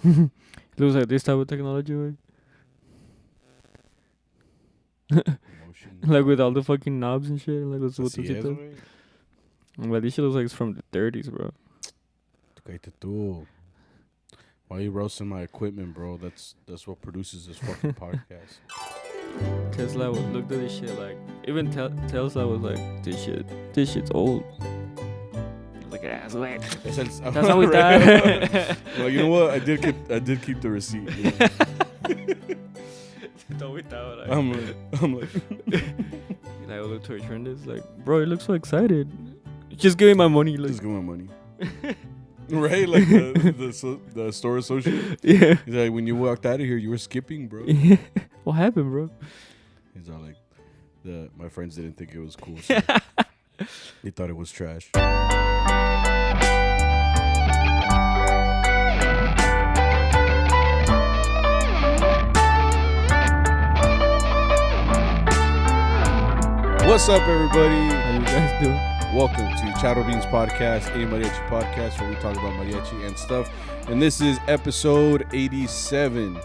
It looks like this type of technology, right? Motion. Like with all the fucking knobs and shit. Like with Así es, botoncitos. güey. But this shit looks like it's from the 30s, bro. Cállate tú. Why are you roasting my equipment, bro? That's what produces this fucking podcast. Tesla looked at this shit like, even Tesla was like, this shit's old. Like, that's wait. That's how we thought. Well, you know what? I did keep the receipt. You know? That's how we thought. Like, I'm like I look to return this. Like, bro, you look so excited. Just give me my money. Like, just give me my money. Right? Like the store associate. Yeah. He's like, when you walked out of here, you were skipping, bro. Yeah. What happened, bro? He's all like, my friends didn't think it was cool. So they thought it was trash. What's up, everybody? How you guys doing? Welcome to CharroBeans podcast, a Mariachi podcast where we talk about mariachi and stuff. And this is episode 87.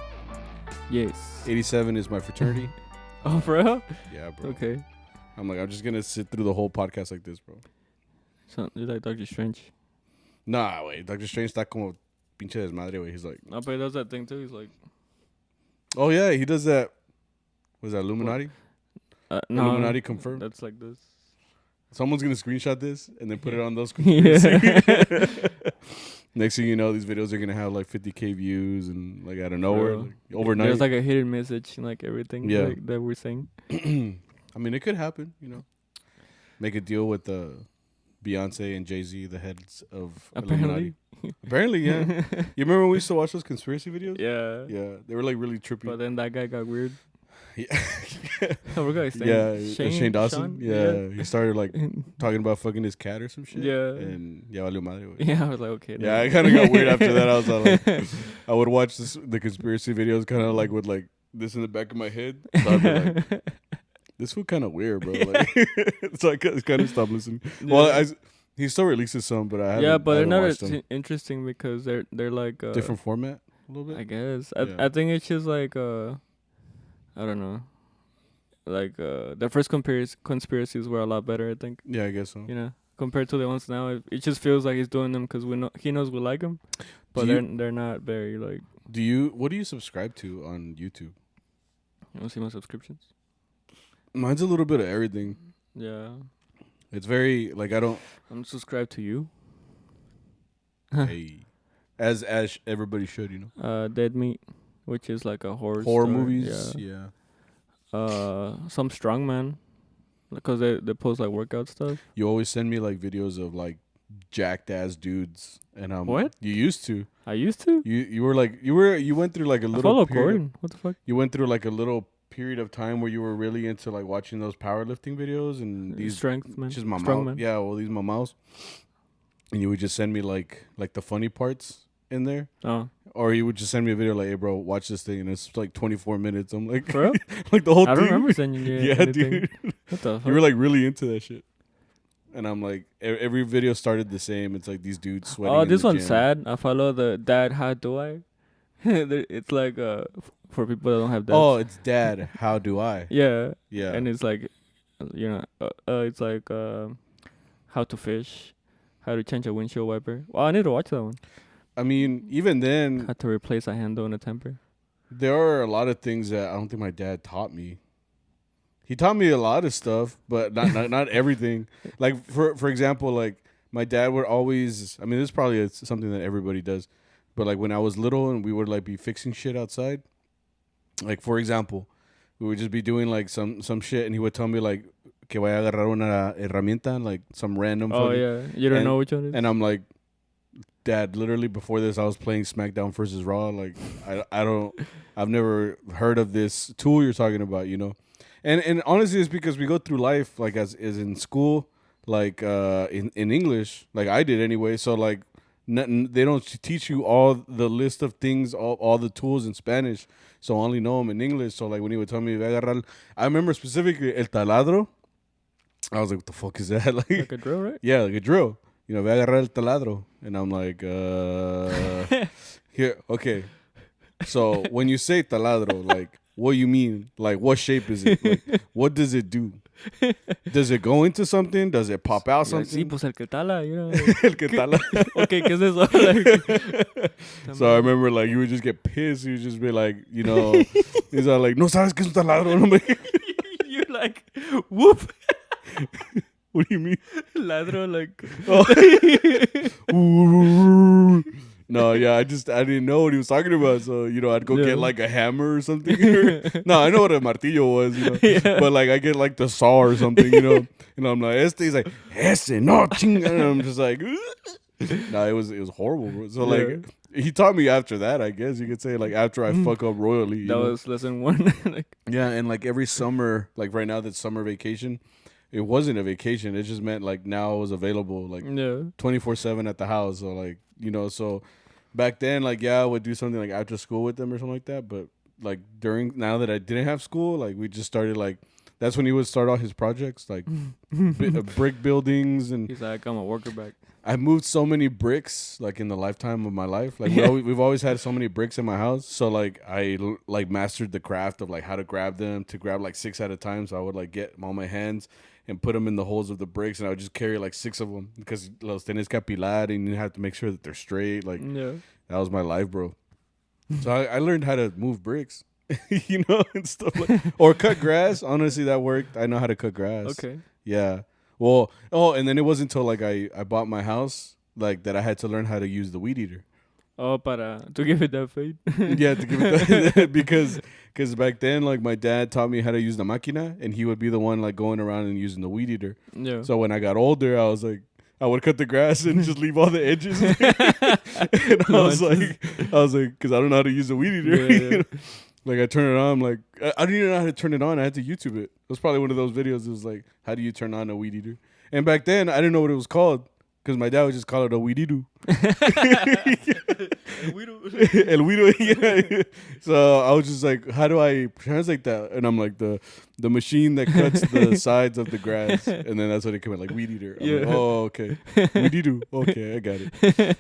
Yes. 87 is my fraternity. Oh, for real? Yeah, bro. Okay. I'm just gonna sit through the whole podcast like this, bro. So, you're like Dr. Strange. Nah, wait. Dr. Strange está como pinche desmadre, güey. He's like, No, but he does that thing too. He's like, oh yeah, he does that. Was that Illuminati? no. Illuminati confirmed. That's like this. Someone's gonna screenshot this and then put it on those. Yeah. Next thing you know, these videos are gonna have like 50K views and like out of nowhere, like, overnight. There's like a hidden message in like everything like, that we're saying. I mean, it could happen, you know. Make a deal with Beyonce and Jay-Z, the heads of Apparently. Illuminati. Apparently, yeah. You remember when we used to watch those conspiracy videos? Yeah. Yeah, they were like really trippy. But then that guy got weird. Yeah. We're going to Shane Dawson. Sean? Yeah, he started like talking about fucking his cat or some shit. Yeah. And valió madre, güey. Yeah, I was like, okay. Yeah, I kind of got weird after that. I was like, I would watch the conspiracy videos kind of like with like this in the back of my head. So I'd be like, this feel kind of weird, bro. Like, so I kind of stopped listening. Yeah. Well, he still releases some, but I haven't. Yeah, but they're not watched them. interesting because they're like Different format a little bit. I guess. Yeah. I think it's just like I don't know. Like the first conspiracies were a lot better, I think. Yeah, I guess so. You know, compared to the ones now, it just feels like he's doing them because he knows we like him, but they're not very like. What do you subscribe to on YouTube? You want to see my subscriptions? Mine's a little bit of everything. Yeah. It's very like I'm subscribed to you. Hey, as everybody should, you know. Dead Meat, which is like a horror Horror story. movies. Yeah. Some strongman, because they post like workout stuff. You always send me like videos of like jacked ass dudes, and What? You used to. I used to. You went through like a I little. follow period. Gordon. What the fuck? You went through like a little period of time where you were really into like watching those powerlifting videos and these strength man. just Strongman. yeah, well these mamaos, and you would just send me like the funny parts in there. Oh. Or you would just send me a video like, "Hey, bro, watch this thing," and it's like 24 minutes. I'm like, For real? like the whole I thing. don't remember sending you Yeah, anything. dude. What the fuck? You were like really into that shit. And I'm like, every video started the same. It's like these dudes sweating. Oh, in this the one's gym. sad. I follow the Dad, How Do I? It's like for people that don't have dads. Oh, it's Dad, How Do I? Yeah. Yeah. And it's like, it's like how to fish, how to change a windshield wiper. Well, I need to watch that one. I mean, even then, How to replace a handle in a temper. there are a lot of things that I don't think my dad taught me. He taught me a lot of stuff, but not everything. Like for example, like my dad would always. I mean, this is probably something that everybody does, but like when I was little and we would like be fixing shit outside. Like for example, we would just be doing like some shit, and he would tell me like, "Que voy a agarrar una herramienta," like some random. Oh yeah, you don't know which one it is. And I'm like, Dad, literally before this, I was playing SmackDown versus Raw. Like, I've never heard of this tool you're talking about, you know? And honestly, it's because we go through life, like, as in school, like, in English, like I did anyway. So, like, they don't teach you all the list of things, all the tools in Spanish. So, I only know them in English. So, like, when he would tell me, I remember specifically el taladro. I was like, what the fuck is that? Like a drill, right? Yeah, like a drill. You know, voy a agarrar el taladro. And I'm like, Here, okay. So when you say taladro, like, what you mean? Like, what shape is it? Like, what does it do? Does it go into something? Does it pop out something? Sí, pues el que tala, you know. El que tala. Okay, ¿qué es eso? Like, so I remember, like, you would just get pissed. You would just be like, you know, he's all like, no sabes que es un taladro. And I'm like, you're like, whoop. What do you mean? Ladro, like. Oh. No, yeah, I didn't know what he was talking about. So, you know, I'd go get like a hammer or something. No, I know what a martillo was, you know. Yeah. But like, I get like the saw or something, you know. And I'm like, he's like, no, chinga. And I'm just like, no, it was horrible, bro. So like, he taught me after that, I guess you could say, like, after I fuck up royally. That was lesson 1. Like, yeah, and like every summer, like right now that's summer vacation, it wasn't a vacation. It just meant like now it was available like 24/7 at the house. So like, you know, so back then, like, yeah, I would do something like after school with them or something like that. But like now that I didn't have school, like we just started like, that's when he would start all his projects, like brick buildings. And he's like, I'm a worker back. I moved so many bricks like in the lifetime of my life. Like we've always had so many bricks in my house. So like I like mastered the craft of like how to grab them, to grab like 6 at a time. So I would like get them on my hands and put them in the holes of the bricks, and I would just carry like 6 of them because los tenés que apilar and you have to make sure that they're straight. Like that was my life, bro. So I learned how to move bricks, you know, and stuff like, or cut grass. Honestly, that worked. I know how to cut grass. Okay. Yeah. Well, and then it wasn't until like I bought my house like that I had to learn how to use the weed eater. Oh, to give it that fade. Yeah, to give it that because back then like my dad taught me how to use the máquina, and he would be the one like going around and using the weed eater. Yeah. So when I got older, I was like, I would cut the grass and just leave all the edges. And I was like, because I don't know how to use the weed eater. Yeah. You know? Like I turn it on, I'm like, I didn't even know how to turn it on. I had to YouTube it. It was probably one of those videos. It was like, how do you turn on a weed eater? And back then, I didn't know what it was called because my dad would just call it a weed eater. El weed. Yeah. So I was just like, how do I translate that? And I'm like, the machine that cuts the sides of the grass. And then that's what it came out, like weed eater. I'm like, oh, okay. Weed eater. Okay, I got it.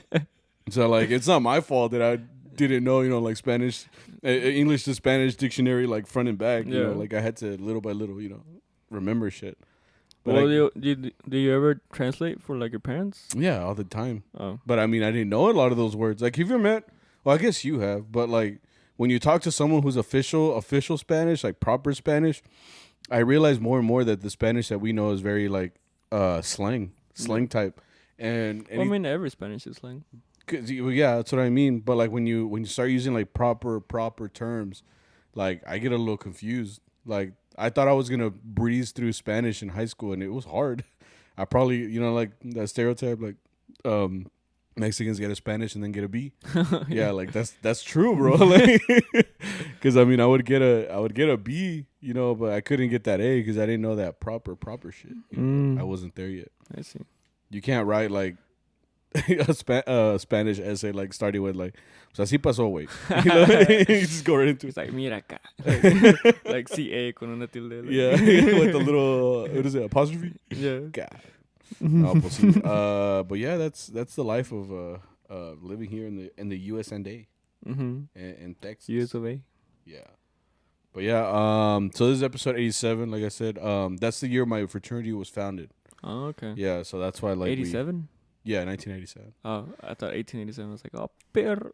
So like, it's not my fault that I didn't know, you know, like Spanish, English to Spanish dictionary, like front and back. You know, like I had to little by little, you know, remember shit. But well, do you ever translate for like your parents? Yeah, all the time. Oh. But I mean, I didn't know a lot of those words. Like, have you ever met? Well, I guess you have. But like, when you talk to someone who's official Spanish, like proper Spanish, I realize more and more that the Spanish that we know is very like slang type. And well, I mean, every Spanish is slang. Yeah, that's what I mean. But like when you start using like proper terms, like I get a little confused. Like I thought I was gonna breeze through Spanish in high school, and it was hard. I probably, you know, like that stereotype, like Mexicans get a Spanish and then get a B. Yeah, like that's true, bro. Like, because I mean, I would get a B, you know, but I couldn't get that A because I didn't know that proper shit. You know? I wasn't there yet. I see. You can't write like a Spanish essay like starting with like, pues así pasó, güey. You know, you just go right into it. It's like, mira acá. Like CA con una tilde. Like. Yeah, with the little, what is it, apostrophe? Yeah. God. No, pues sí. But yeah, that's the life of living here in the US and A. In Texas. US of A. Yeah. But yeah, so this is episode 87, like I said. That's the year my fraternity was founded. Oh, okay. Yeah, so that's why like 87? Yeah, 1987. Oh, I thought 1887. I was like, oh, perro.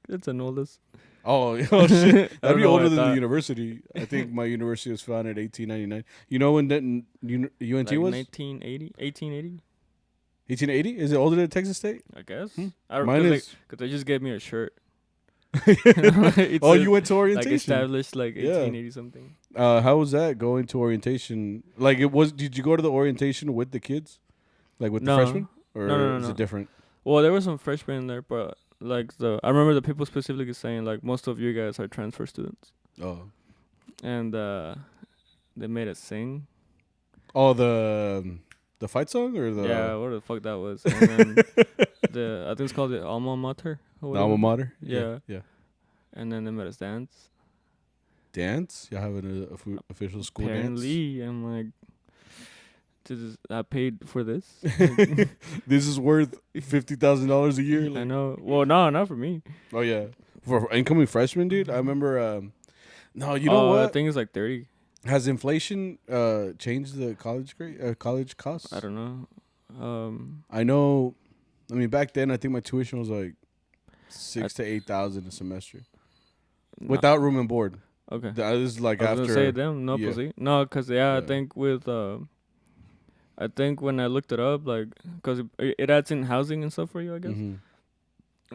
That's an oldest. Oh shit. That'd be older than the university. I think my university was founded in 1899. You know when that UNT like was? 1880? 1880? Is it older than Texas State? I guess. Mine is. Because they just gave me a shirt. Oh, you went to orientation? Like established like 1880 something. How was that going to orientation? Like it was, did you go to the orientation with the kids? Like with the freshmen? Or no. is it different? Well, there were some freshmen in there, but like I remember the people specifically saying like most of you guys are transfer students. Oh. And they made us sing. Oh, the fight song or the what the fuck that was? And then I think it's called the alma mater. The alma mater. Yeah. And then they made us dance. Dance? You have an official school Apparently, dance? I'm like, I paid for this. This is worth $50,000 a year. I know. Well, no, not for me. Oh yeah, for incoming freshmen, dude. I remember. No, you know what? I think it's like 30. Has inflation changed the college costs? I don't know. I know. I mean, back then, I think my tuition was like $6,000 to $8,000 a semester, without room and board. Okay. This is like I was after. gonna say them. No, yeah. No, cause I think with I think when I looked it up, like, cause it adds in housing and stuff for you, I guess. Mm-hmm.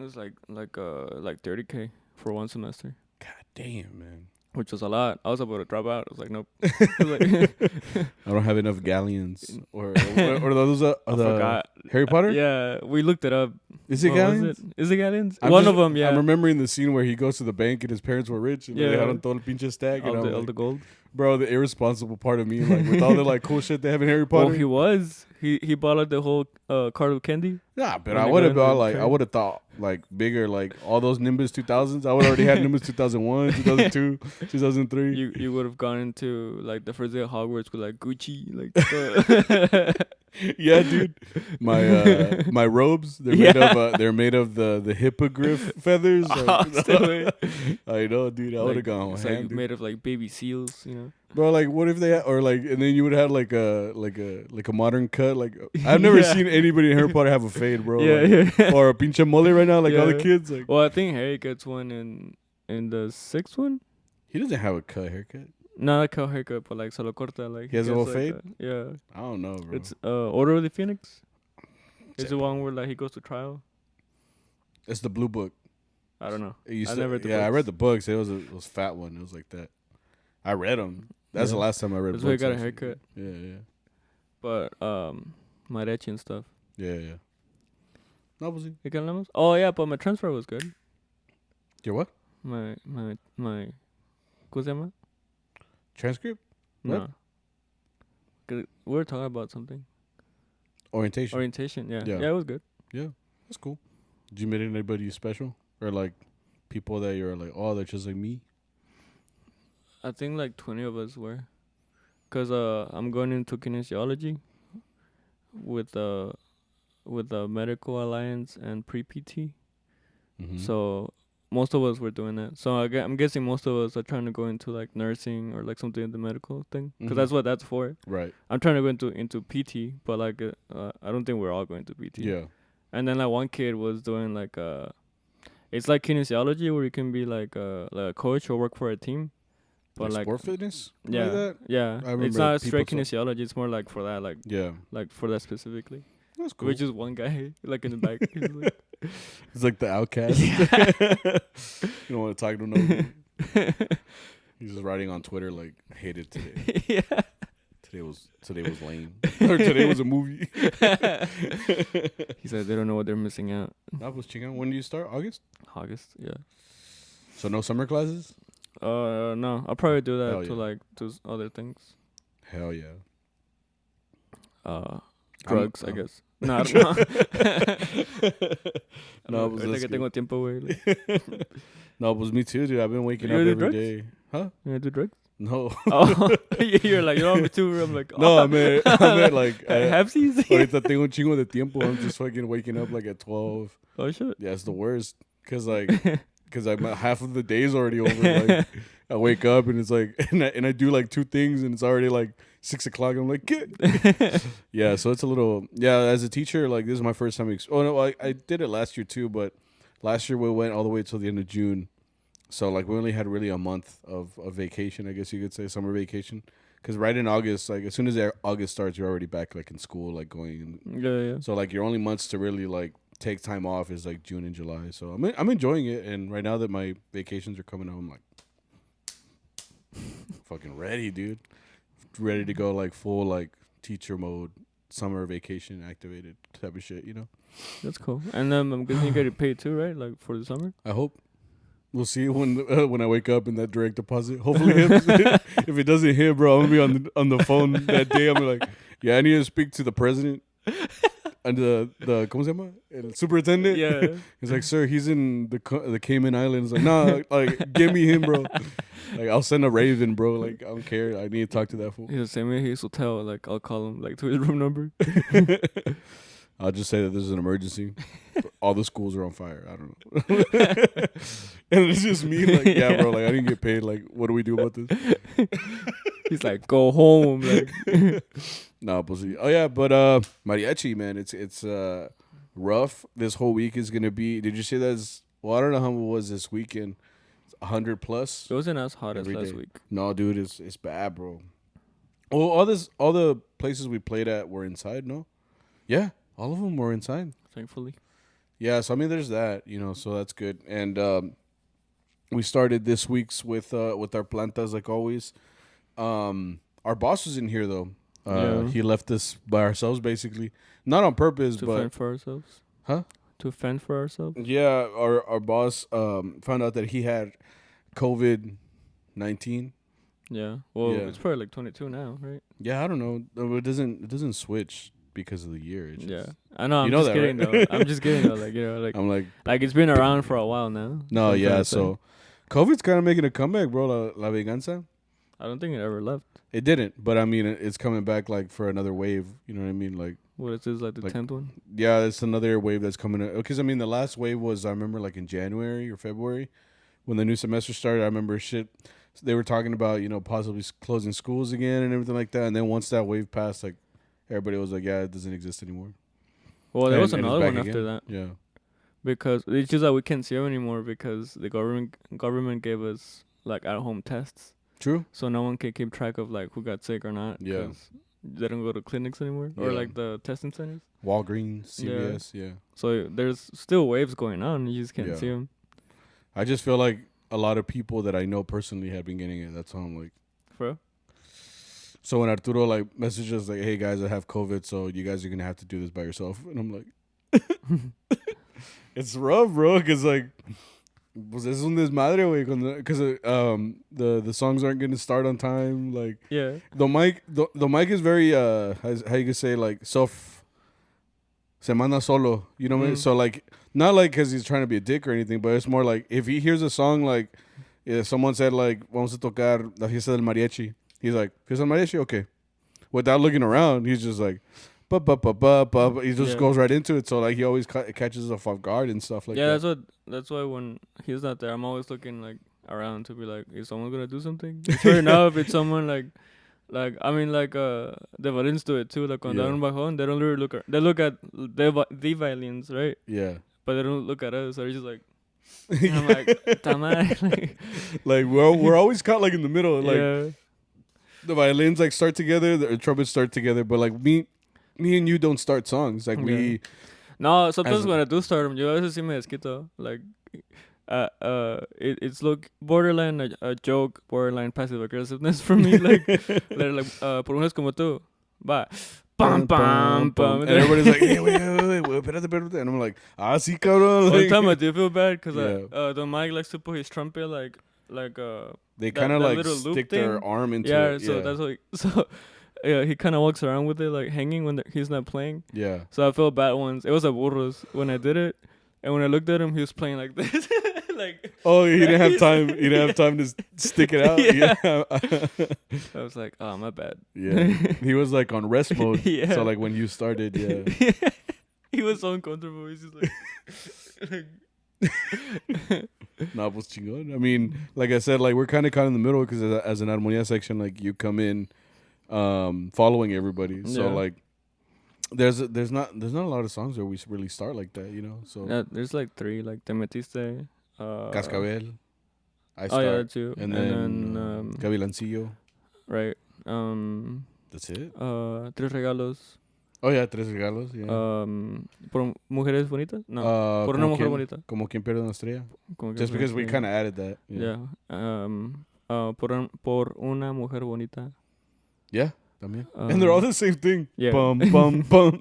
It was like $30K for one semester. God damn, man. Which was a lot. I was about to drop out. I was like, nope. I don't have enough galleons. Or those the Harry Potter? Yeah, we looked it up. Is it galleons? Is it galleons? One of them, yeah. I'm remembering the scene where he goes to the bank and his parents were rich. And they had him todo el pinche stack. All the gold. Bro, the irresponsible part of me, like, with all the, like, cool shit they have in Harry Potter. Well, he bought, like, the whole cart of candy. Nah, but I would have thought, like, bigger, like, all those Nimbus 2000s. I would already had Nimbus 2001, 2002, 2003. You would have gone into, like, the first day of Hogwarts with, like, Gucci, like, yeah, dude. My robes, they're made of the hippogriff feathers. Like, I know, dude. I would have gone it's ham, like dude. made of like baby seals, you know. Bro, like, what if they and then you would have like a modern cut. Like, I've never seen anybody in Harry Potter have a fade, bro. Or a pinche mole right now, like all the kids. Like, well, I think Harry gets one in the 6th one. He doesn't have a cut haircut. Not a cut haircut, but like solo corta. Like he has a whole fade. Yeah. I don't know, bro. It's Order of the Phoenix. It's the one where like he goes to trial. It's the Blue Book. I don't know. I never read the books. I read the books. It was a fat one. It was like that. I read them. That's the last time I read books. That's why he got a haircut. Yeah. But Mariachi and stuff. Yeah. No, was he? Oh yeah, but my transfer was good. Your what? My ¿cómo se llama? Transcript? No. We were talking about something. Orientation, yeah. Yeah, it was good. Yeah, that's cool. Did you meet anybody special? Or like people that you're like, oh, they're just like me? I think like 20 of us were. Because I'm going into kinesiology with the Medical Alliance and Pre-PT. Mm-hmm. So most of us were doing that. So I'm guessing most of us are trying to go into like nursing or like something in the medical thing. Because that's what that's for. Right. I'm trying to go into PT, but like I don't think we're all going to PT. Yeah. And then like one kid was doing like it's like kinesiology where you can be like a coach or work for a team. But like sport fitness? Yeah. Like that? Yeah. It's not straight kinesiology, it's more like for that, like like for that specifically. That's cool. Which is one guy like in the back. He's like the outcast. You don't want to talk to nobody. He's just writing on Twitter like, hated today. Yeah. Today was lame. Or today was a movie. He said they don't know what they're missing out. That was chingón. When do you start? August, yeah. So no summer classes? No. I'll probably do that to like do other things. Hell yeah. Drugs, I guess. No, I don't know. No, pues que tengo tiempo, güey. No, it was me too, dude. I've been waking up every day. Huh? You gonna do drugs? No. Oh, you're like, you know, me too. I'm like, oh. No, I meant like Hapsies. Ahorita tengo un chingo de tiempo. I'm just fucking waking up like at 12. Oh shit. Yeah, it's the worst. Cause half of the day's already over. Like, I wake up and it's like, and I do like two things and it's already like 6 o'clock. I'm like, get. Yeah, so it's a little, as a teacher, like this is my first time. I did it last year too, but last year we went all the way till the end of June. So like we only had really a month of vacation, I guess you could say, summer vacation. Because right in August, like as soon as August starts, you're already back like in school, like going. Yeah. So like your only months to really like take time off is like June and July. So I'm enjoying it. And right now that my vacations are coming up, I'm like fucking ready, dude. Ready to go like full like teacher mode, summer vacation activated type of shit, you know? That's cool. And I'm guessing you get paid too, right? Like for the summer? I hope. We'll see when I wake up in that direct deposit. Hopefully, if it doesn't hit, bro, I'm gonna be on the phone that day. I'm like, I need to speak to the president. I and the ¿cómo se llama? El superintendent. Yeah. He's like, sir, he's in the Cayman Islands. Like, nah, like give me him, bro. Like, I'll send a raven, bro. Like, I don't care. I need to talk to that fool. He's the same way his hotel. Like, I'll call him like to his room number. I'll just say that this is an emergency. All the schools are on fire. I don't know. And it's just me, like, yeah, bro. Like, I didn't get paid. Like, what do we do about this? He's like, go home. Like, No, but oh yeah, but mariachi, man, it's rough. This whole week is gonna be. Did you say that's? Well, I don't know how it was this weekend. 100 plus. it wasn't as hot as Every last day. week. No, dude, it's bad, bro. Well, all the places we played at were inside. No, yeah, all of them were inside. Thankfully. Yeah, so I mean, there's that, so that's good. And we started this week's with our plantas like always. Our boss was in here though. Yeah. He left us by ourselves basically, not on purpose, To but fend for ourselves. huh? To fend for ourselves. Yeah, our boss found out that he had COVID-19. Yeah. Well, Yeah. it's probably like 22 now, right? Yeah, I don't know. It doesn't switch because of the year. It's Yeah. just, I know. I'm You know just that, kidding right? though. I'm just kidding though. Like, like I'm like, it's been around for a while now. no, So I'm yeah. trying to say. So COVID's kind of making a comeback, bro. La venganza. I don't think it ever left. It didn't, but I mean, it's coming back like for another wave. You know what I mean? Like, What is this, like the Like- 10th one? yeah, it's another wave that's coming. Because I mean, the last wave was, I remember, like in January or February when the new semester started. I remember they were talking about possibly closing schools again and everything like that. And then once that wave passed, like everybody was like, yeah, it doesn't exist anymore. Well, there was And it's another back one after again. that Yeah. because it's just that we can't see them anymore because the government gave us like at home tests, True. so no one can keep track of like who got sick or not. Yeah. 'Cause they don't go to clinics anymore or Yeah. like the testing centers. Walgreens, CVS, yeah. So there's still waves going on. You just can't Yeah. see them. I just feel like a lot of people that I know personally have been getting it. That's how I'm like. For real? So when Arturo like messages like, "Hey guys, I have COVID, so you guys are gonna have to do this by yourself," and I'm like, it's rough, bro, because like, pues es un desmadre, güey, because the songs aren't gonna start on time. Like Yeah. the mic is very how you could say like semana solo, you know what I mean? So like not like because he's trying to be a dick or anything, but it's more like if he hears a song like if someone said like vamos a tocar la fiesta del mariachi, he's like fiesta del mariachi, okay, without looking around, he's just like he just Yeah. goes right into it. So like he always catches us off guard and stuff like Yeah, that. that's why when he's not there, I'm always looking like around to be like, is someone gonna do something? And sure enough, it's someone like I mean like the violins do it too. Like on Yeah. down bajon, they don't really look. They look at the violins, right? Yeah. But they don't look at us. So they're just like, and I'm like, tamar. Like we're always caught like in the middle. Like yeah, the violins like start together, the trumpets start together, but like me and you don't start songs. Like we no. Sometimes As- when I do start them, yo a veces sí me desquito. Like, it's look borderline a joke, borderline passive aggressiveness for me. Like, they're like, por unas como tú, va, pam pam pam. and everybody's like, hey, wait, espérate. And I'm like, sí, cabrón. All the Like, time I do feel bad because Yeah. the Mike likes to put his trumpet they that- kind of that like little loop stick their thing. arm into yeah. it. So that's like so. Yeah, he kind of walks around with it like hanging when he's not playing. yeah. So I felt bad once. It was a burros when I did it, and when I looked at him, he was playing like this, like. Oh, he didn't have time. He didn't have time to stick it out. Yeah. Yeah. I was like, oh my bad. Yeah. He was like on rest mode. Yeah. So like when you started, yeah. He was so uncomfortable. He's just like Nah, pues chingón. I mean, like I said, like we're kind of caught in the middle because as an armonía section, like you come in following everybody. So Yeah. like there's not a lot of songs where we really start like that, So yeah, there's like 3, like Te Metiste, Cascabel, I oh start, yeah, that too, and then Gavilancillo. right, That's it. Tres Regalos, Oh yeah, Tres Regalos. Yeah. por mujeres bonitas, no, por una como mujer quien- bonita, Como quien pierde una estrella. como que Just because we sí. kind of added that. Yeah. Por una mujer bonita. Yeah. También. And they're all the same thing. Yeah. Bum, bum, bum.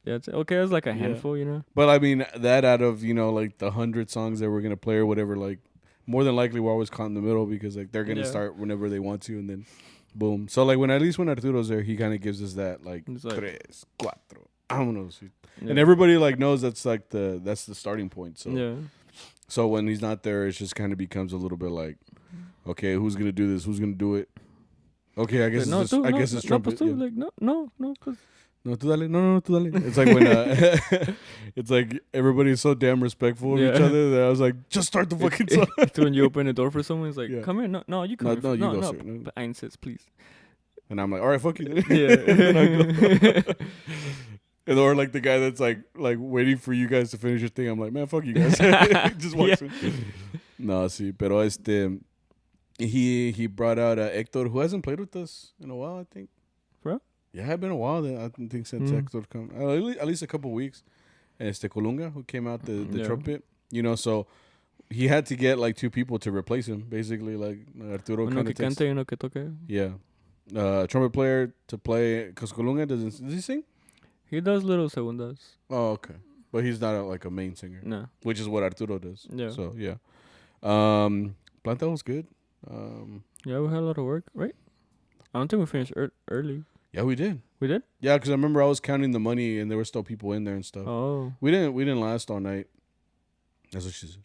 Yeah, it's okay. It's like a Yeah. handful, But I mean, that out of, like the 100 songs that we're going to play or whatever, like more than likely we're always caught in the middle because like they're going to Yeah. start whenever they want to. And then Boom. So like when Arturo's there, he kind of gives us that like It's like- tres, cuatro. Vámonos. Yeah. And everybody like knows that's the starting point. So Yeah. so when he's not there, it just kind of becomes a little bit like, okay, who's gonna do this? Who's gonna do it? Okay, I guess Like, it's no, it's no, trumpet. No, Yeah. like no, pues. No, tú dale. No, tú dale. It's like when it's like everybody's so damn respectful of Yeah. each other that I was like, just start the fucking song. It's when you open the door for someone, it's like, Yeah. come in. No, you come No, in. no, you go, no, sir. No. but I insist, please. And I'm like, all right, fuck you. Then. Yeah. And then I go. And or like the guy that's like waiting for you guys to finish your thing. I'm like, man, fuck you guys. Just walks in. No, sí, pero he brought out Hector, who hasn't played with us in a while, I think. Bro? Yeah, it's been a while. I think since Hector come, at least a couple weeks. Colunga, who came out the trumpet, you know, so he had to get like 2 people to replace him, basically. Like Arturo Uno kind que of takes. cante y uno que toque. Yeah, trumpet player to play because Colunga does he sing? He does little segundas. Oh, okay, but he's not like a main singer. No. Which is what Arturo does. Yeah. So yeah, Planta was good. Yeah, we had a lot of work, right? I don't think we finished early. Yeah, we did. We did? Yeah, because I remember I was counting the money and there were still people in there and stuff. Oh. We didn't last all night. That's what she said.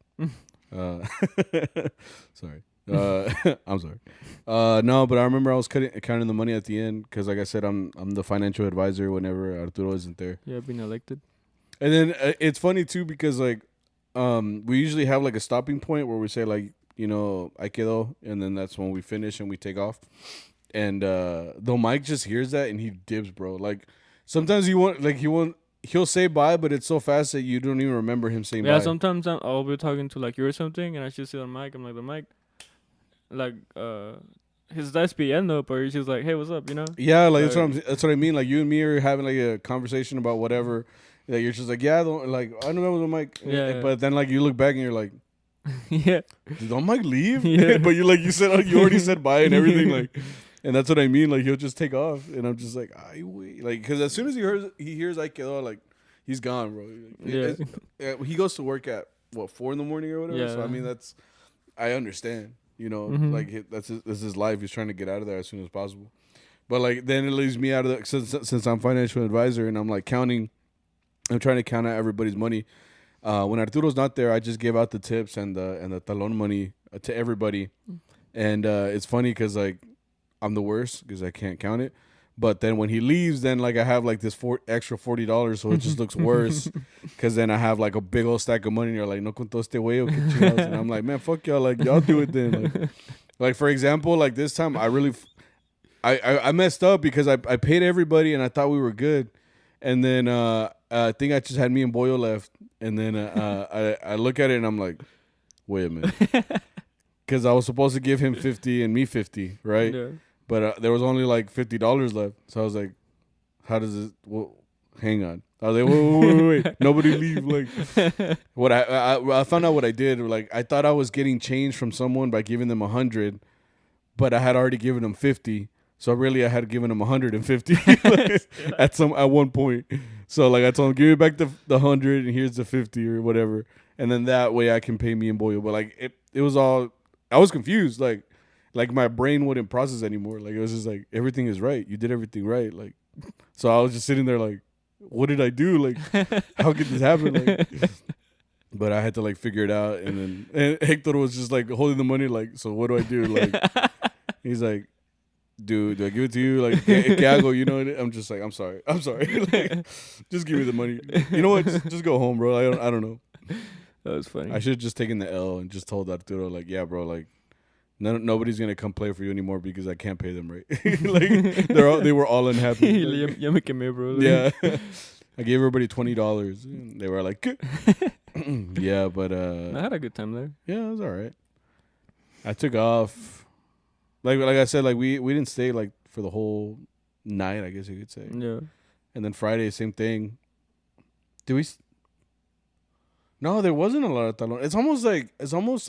Sorry. I'm sorry. No, but I remember I was counting the money at the end because, like I said, I'm the financial advisor whenever Arturo isn't there. Yeah, being elected. And then it's funny too because like we usually have like a stopping point where we say like, you know, I quedo, and then that's when we finish and we take off. And though Mike just hears that and he dibs, bro. Like sometimes he'll say bye, but it's so fast that you don't even remember him saying bye. Yeah, sometimes I'll be talking to like you or something, and I just see the mic. I'm like, the mic, like his SPN though, but he's just like, hey, what's up, you know? Yeah, like that's what I mean. Like you and me are having like a conversation about whatever. Like you're just like, yeah, like I don't know the mic. Yeah. But then like you look back and you're like, Yeah. did the mic leave? Yeah. But you already said bye and everything like. And that's what I mean. Like he'll just take off, and I'm just like, I wait, like because as soon as he hears I quedo, like he's gone, bro. Yeah. He goes to work at 4 a.m. or whatever. Yeah. So I mean I understand. You know, like that's his life. He's trying to get out of there as soon as possible. But like then it leaves me out of the since I'm financial advisor and I'm like counting. I'm trying to count out everybody's money. When Arturo's not there, I just give out the tips and the talon money to everybody. And it's funny because like. I'm the worst because I can't count it. But then when he leaves, then like I have like this extra $40, so it just looks worse. Because then I have like a big old stack of money, and you're like, no contó este güey o qué chingados. And I'm like, man, fuck y'all, like y'all do it then. Like for example, like this time I really, I messed up because I paid everybody and I thought we were good, and then I think I just had me and Boyo left, and then I look at it and I'm like, wait a minute. Because I was supposed to give him 50 and me 50, right? Yeah. But there was only like $50 left. So I was like, how does it... Well, hang on. I was like, wait. Nobody leave. Like, what I found out what I did. Like, I thought I was getting change from someone by giving them 100, but I had already given them 50. So really, I had given them 150 at one point. So like, I told him, give me back the 100 and here's the 50 or whatever. And then that way I can pay me and Boyo. But like, it was all... I was confused. Like my brain wouldn't process anymore. Like it was just like everything is right. You did everything right. Like, so I was just sitting there like, what did I do? Like, how could this happen? Like, but I had to like figure it out. And then Hector was just like holding the money. Like, so what do I do? Like, he's like, dude, do I give it to you? Like, ¿qué hago? You know? I'm just like, I'm sorry. Like, just give me the money. You know what? Just go home, bro. I don't know. That was funny. I should have just taken the L and just told Arturo, like, yeah, bro, like, nobody's gonna come play for you anymore because I can't pay them right. Like, they were all unhappy. Like, ya me quemé, bro. Yeah, I gave everybody $20. They were like, yeah, but I had a good time there. Yeah, it was all right. I took off, like I said, like we didn't stay like for the whole night, I guess you could say. Yeah. And then Friday, same thing. Did we? No, there wasn't a lot of talon. It's almost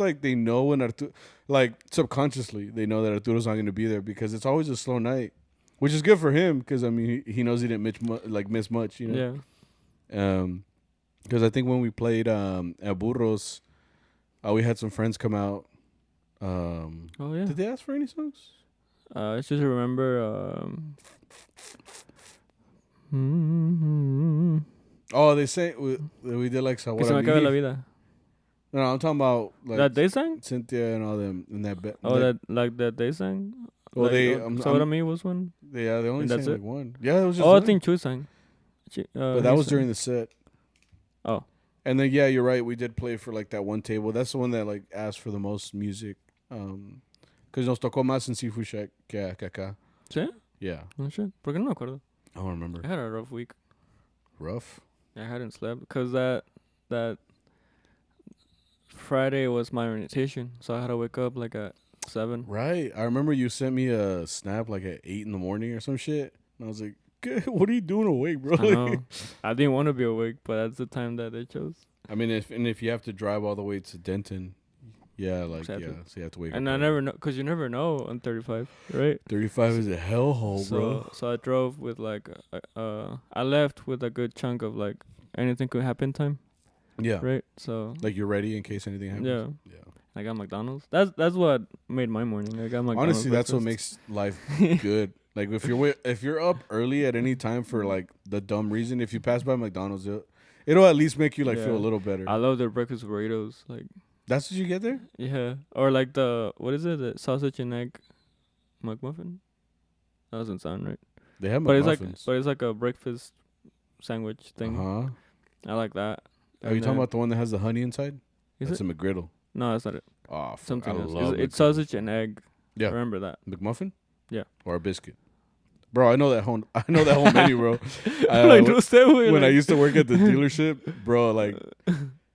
like they know when Arturo, like subconsciously they know that Arturo's not going to be there because it's always a slow night, which is good for him because I mean he knows he didn't miss much, you know. Yeah. Because I think when we played at Burros, we had some friends come out. Oh yeah. Did they ask for any songs? I just remember. Oh, they say we did like Que se me acabe la vida. No, I'm talking about like That they sang? Cynthia and all them in that. Oh, that like that they sang. Well, like, they. So me was one. They only And sang that's like it? one. Yeah, it was just. Oh, I one. think Chu sang. But that he was sang. during the set. Oh. And then yeah, you're right. We did play for like that one table. That's the one that like asked for the most music. Because nos tocó más en Seafood Shack que acá. ¿Sí? Yeah. No shit. ¿Por qué no me acuerdo? I don't remember. I had a rough week. Rough? I hadn't slept because that Friday was my orientation, so I had to wake up like at 7. Right. I remember you sent me a snap like at 8 in the morning or some shit. And I was like, what are you doing awake, bro? I know. I didn't want to be awake, but that's the time that they chose. I mean, if you have to drive all the way to Denton, yeah, like, Exactly. yeah, so you have to wake up. And I never know, because you never know on 35, right? 35 is a hellhole, bro. So I drove with like, I left with a good chunk of like anything could happen time. Yeah. Right? So. Like you're ready in case anything happens? Yeah. Yeah. I got McDonald's. That's what made my morning. I got McDonald's. Honestly, that's what breakfast. makes life good. Like if you're up early at any time for like the dumb reason, if you pass by McDonald's, it'll at least make you like feel a little better. I love their breakfast burritos. Like that's what you get there? Yeah. Or like the what is it? The sausage and egg McMuffin? That doesn't sound right. They have McMuffins. But it's like a breakfast sandwich thing. Uh-huh. I like that. Are you talking about the one that has the honey inside? That's a McGriddle. No, that's not it. Oh, something else. It's sausage and egg. Yeah. Remember that. McMuffin? Yeah. Or a biscuit. Bro, I know that whole menu, bro. When I used to work at the dealership, bro, like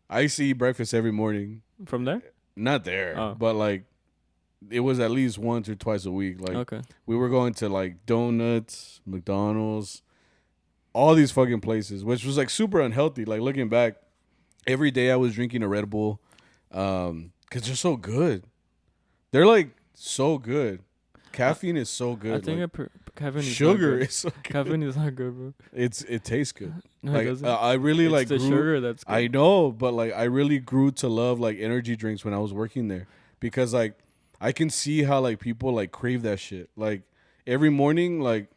I used to eat breakfast every morning. From there? Not there, but like it was at least once or twice a week. Like we were going to like donuts, McDonald's, all these fucking places, which was like super unhealthy. Like looking back, every day I was drinking a Red Bull, because they're so good. They're like so good. Caffeine is so good. I think caffeine is sugar is so good. Caffeine is not good, bro. It tastes good. No, like it doesn't. I really it's like the sugar that's good. I know, but like I really grew to love like energy drinks when I was working there because like I can see how like people like crave that shit. Like every morning, like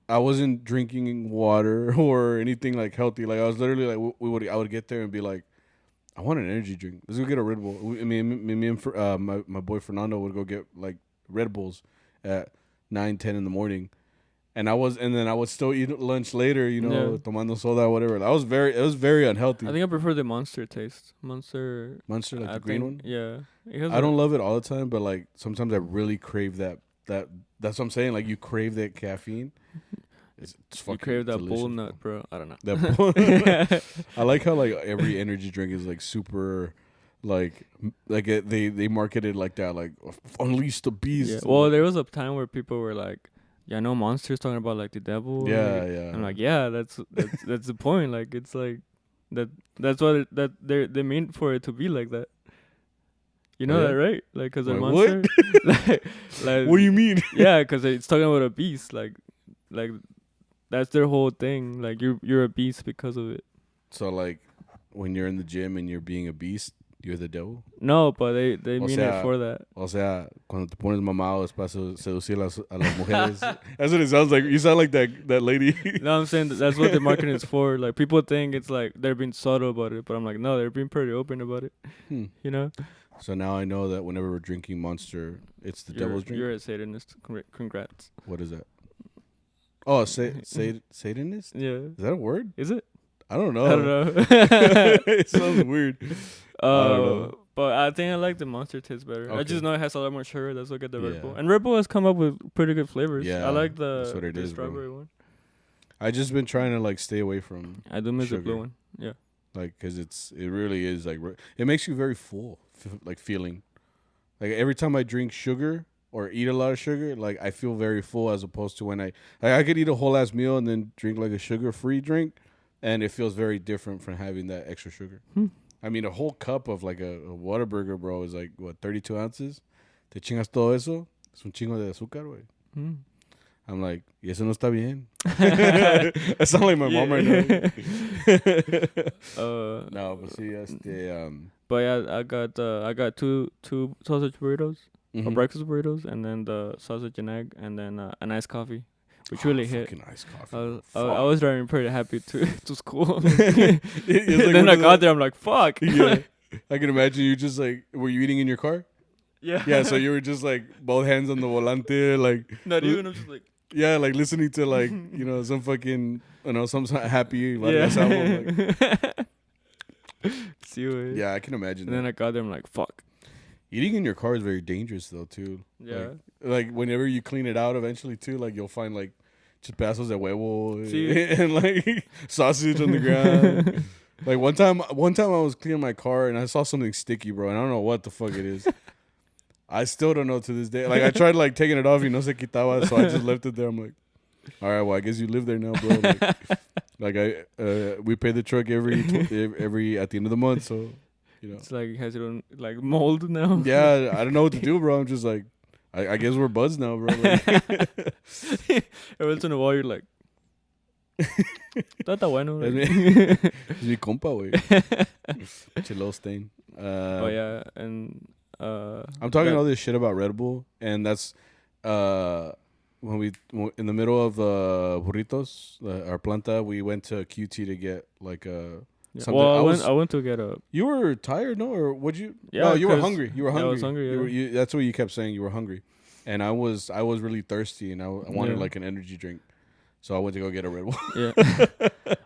I wasn't drinking water or anything like healthy. Like I was literally like I would get there and be like, I want an energy drink. Let's go get a Red Bull. Me and my boy Fernando would go get like Red Bulls at 9-10 in the morning, and I would still eat lunch later, tomando soda, whatever. It was very unhealthy. I think I prefer the Monster taste. Monster, like the green one. Yeah, I don't love it all the time, but like sometimes I really crave that. That's what I'm saying. Like you crave that caffeine. It's fucking you crave that delicious, bull nut, bro. I don't know. I like how like every energy drink is like super. Like they marketed like that, like unleash the beast. Yeah. Well, there was a time where people were like, "Yeah, no Monster's talking about like the devil." Yeah, like, yeah. I'm like, yeah, that's the point. Like it's like that's what they mean for it to be like that. You know that, right? Like, cause a monster. like, what do you mean? Yeah, cause it's talking about a beast. Like that's their whole thing. Like you're a beast because of it. So like, when you're in the gym and you're being a beast. You're the devil? No, but they mean it for that. O sea, cuando te pones mamado es para seducir a las mujeres. That's what it sounds like. You sound like that lady. No, I'm saying that's what the marketing is for. Like, people think it's like they're being subtle about it, but I'm like, no, they're being pretty open about it. You know? So now I know that whenever we're drinking Monster, it's the devil's drink? You're a Satanist. Congrats. What is that? Oh, Satanist? Yeah. Is that a word? Is it? I don't know. I don't know. It sounds weird. I don't know. But I think I like the Monster taste better. Okay. I just know it has a lot more sugar. That's what I get the Red Bull. And Red Bull has come up with pretty good flavors. Yeah, I like the strawberry one. I just been trying to like stay away from. I do miss sugar. the blue one. Yeah. Like, cause it really is like it makes you very full, like feeling. Like every time I drink sugar or eat a lot of sugar, like I feel very full as opposed to when I could eat a whole ass meal and then drink like a sugar-free drink, and it feels very different from having that extra sugar. I mean, a whole cup of like a Whataburger, bro, is like what 32 ounces. Te chingas todo eso, es un chingo de azúcar, güey. I'm like, y eso no está bien. I sound like my mom right now. No, but see, But yeah, I got two sausage burritos. or breakfast burritos, and then the sausage and egg, and then an iced coffee, which really hit. Fucking iced coffee. I was driving pretty happy to school. It's like then I got there, I'm like, fuck. Yeah. I can imagine you just like, were you eating in your car? Yeah. Yeah, so you were just like both hands on the volante, like. Not even, I'm just like. Yeah, like listening to like, you know, some fucking, you know, some happy Vargas album. Like. See what? Yeah, I can imagine and that. then I got there, I'm like, fuck. Eating in your car is very dangerous though, too. Yeah. Like whenever you clean it out eventually, too, like you'll find like pedazos de huevo Sí. and like sausage on the ground. Like one time I was cleaning my car and I saw something sticky, bro, and I don't know what the fuck it is. I still don't know to this day. Like I tried like taking it off, y no se quitaba, so I just left it there. I'm like, all right, well I guess you live there now, bro. Like we pay the truck every at the end of the month, so you know. It's like it has its own like mold now. Yeah, I don't know what to do, bro. I'm just like, I guess we're buds now, bro. Like, every once in a while you're like, está bueno. es mi compa, güey. Chilo stain. But yeah, and I'm talking all this shit about Red Bull, and that's when we in the middle of burritos, our planta, we went to QT to get like something. Well, I went to get a. You were tired, no, or would you? Yeah, no, you were hungry. You were hungry. I was hungry. Yeah. That's what you kept saying. You were hungry, and I was really thirsty, and I wanted like an energy drink, so I went to go get a Red Bull. Yeah.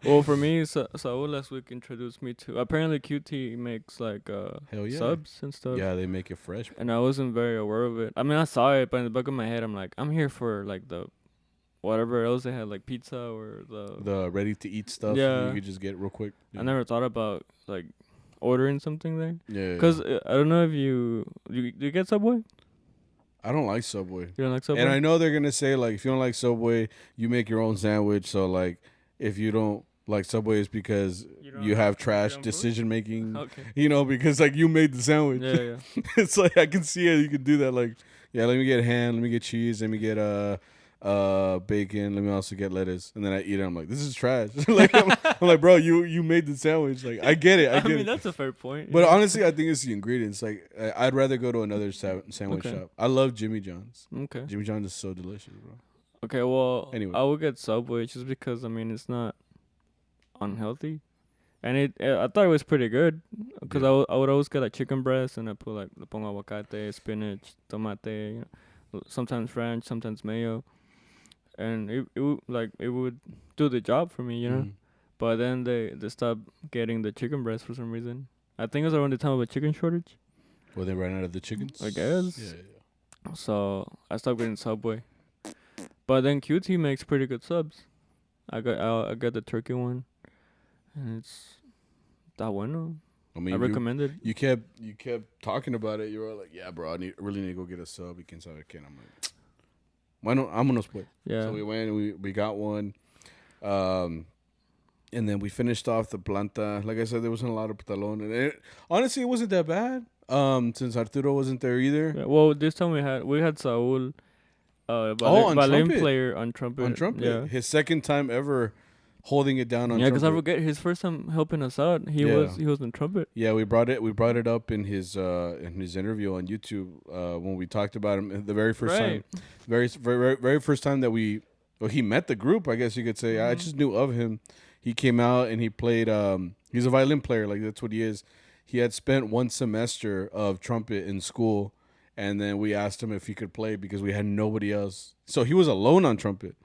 Well, for me, Saul last week introduced me to. Apparently, QT makes like Hell yeah. subs and stuff. Yeah, they make it fresh. And I wasn't very aware of it. I mean, I saw it, but in the back of my head, I'm like, I'm here for like the whatever else they had, like pizza or the ready to eat stuff. Yeah, you could just get real quick. Yeah. I never thought about like ordering something there. Yeah. Because I don't know if you get Subway. I don't like Subway. You don't like Subway? And I know they're gonna say like, if you don't like Subway, you make your own sandwich. So like, if you don't like Subway, it's because you have trash decision making. Okay. You know, because like you made the sandwich. Yeah. It's like I can see it. You can do that. Like, yeah, let me get ham. Let me get cheese. Let me get bacon. Let me also get lettuce. And then I eat it. I'm like, this is trash. Like I'm like, bro, you made the sandwich. Like I get it. I mean, that's a fair point. But honestly, I think it's the ingredients. Like I'd rather go to another sandwich shop. I love Jimmy John's. Okay. Jimmy John's is so delicious, bro. Okay, well, anyway. I would get Subway just because I mean it's not unhealthy, and I thought it was pretty good because I would always get like chicken breast and I put like le pongo aguacate, spinach, tomate, you know, sometimes ranch, sometimes mayo, and it would do the job for me, you know. But then they stopped getting the chicken breast for some reason. I think it was around the time of a chicken shortage. Well, they ran out of the chickens, I guess. Yeah. So I stopped getting Subway. But then QT makes pretty good subs. I got the turkey one, and it's that bueno. I mean, I recommend it. You kept talking about it. You were like, "Yeah, bro, I really need to go get a sub." You can sabe que. I'm like, "Why not? I'm gonna split." Yeah. So we went. We got one, and then we finished off the planta. Like I said, there wasn't a lot of pantalon, and honestly, it wasn't that bad. Since Arturo wasn't there either. Yeah, well, this time we had Saul. On player on trumpet. On trumpet. Yeah. His second time ever holding it down on trumpet. Yeah, because I forget his first time helping us out. He was on trumpet. Yeah, we brought it up in his interview on YouTube when we talked about him the very first time. Very first time that he met the group, I guess you could say. Mm-hmm. I just knew of him. He came out and he played he's a violin player, like that's what he is. He had spent one semester of trumpet in school. And then we asked him if he could play because we had nobody else. So he was alone on trumpet.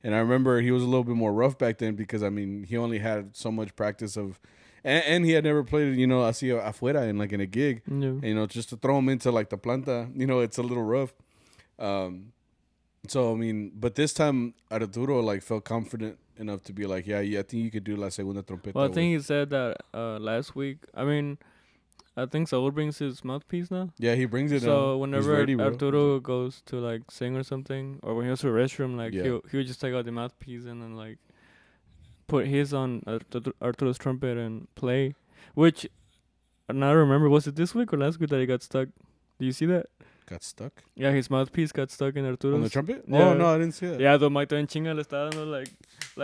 And I remember he was a little bit more rough back then because, I mean, he only had so much practice of... And he had never played, you know, así afuera in a gig. Yeah. And, you know, just to throw him into, like, the planta, you know, it's a little rough. So, I mean, but this time Arturo, like, felt confident enough to be like, yeah, I think you could do la segunda trompeta. Well, I think he said that last week. I mean... I think Saul brings his mouthpiece now. Yeah, he brings it. So whenever Arturo goes to like sing or something, or when he goes to a restroom, like he would just take out the mouthpiece and then like put his on Arturo's trumpet and play. Which, and I don't remember, was it this week or last week that he got stuck? Do you see that? got stuck Yeah, his mouthpiece got stuck in Arturo's. on the trumpet. Yeah. Oh no, I didn't see that. Yeah, the Mike en chinga le estaba dando like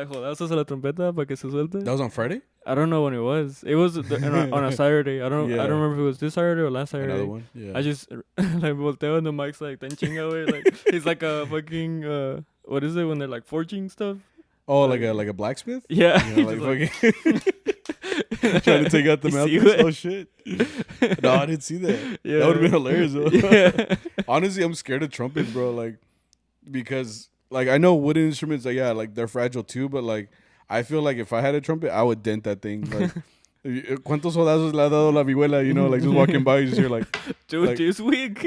jodazos a la trompeta para que se suelte. That was on Friday. I don't know when it was. It was on a Saturday. I don't remember if it was this Saturday or last Saturday. Another one. Yeah. I just like volteo and the mic's like ten chinga way. Like he's like a fucking what is it when they're like forging stuff? Oh, like a blacksmith. Yeah. Like fucking trying to take out the mouthpiece. Oh shit. No, I didn't see that. Yeah. That would have been hilarious though. Yeah. Honestly, I'm scared of trumpets, bro. Like, because like I know wooden instruments, like like they're fragile too, but like I feel like if I had a trumpet, I would dent that thing. Like, ¿cuántos soldados le ha dado la vihuela? You know, like just walking by, you just hear like, dude, like, this week,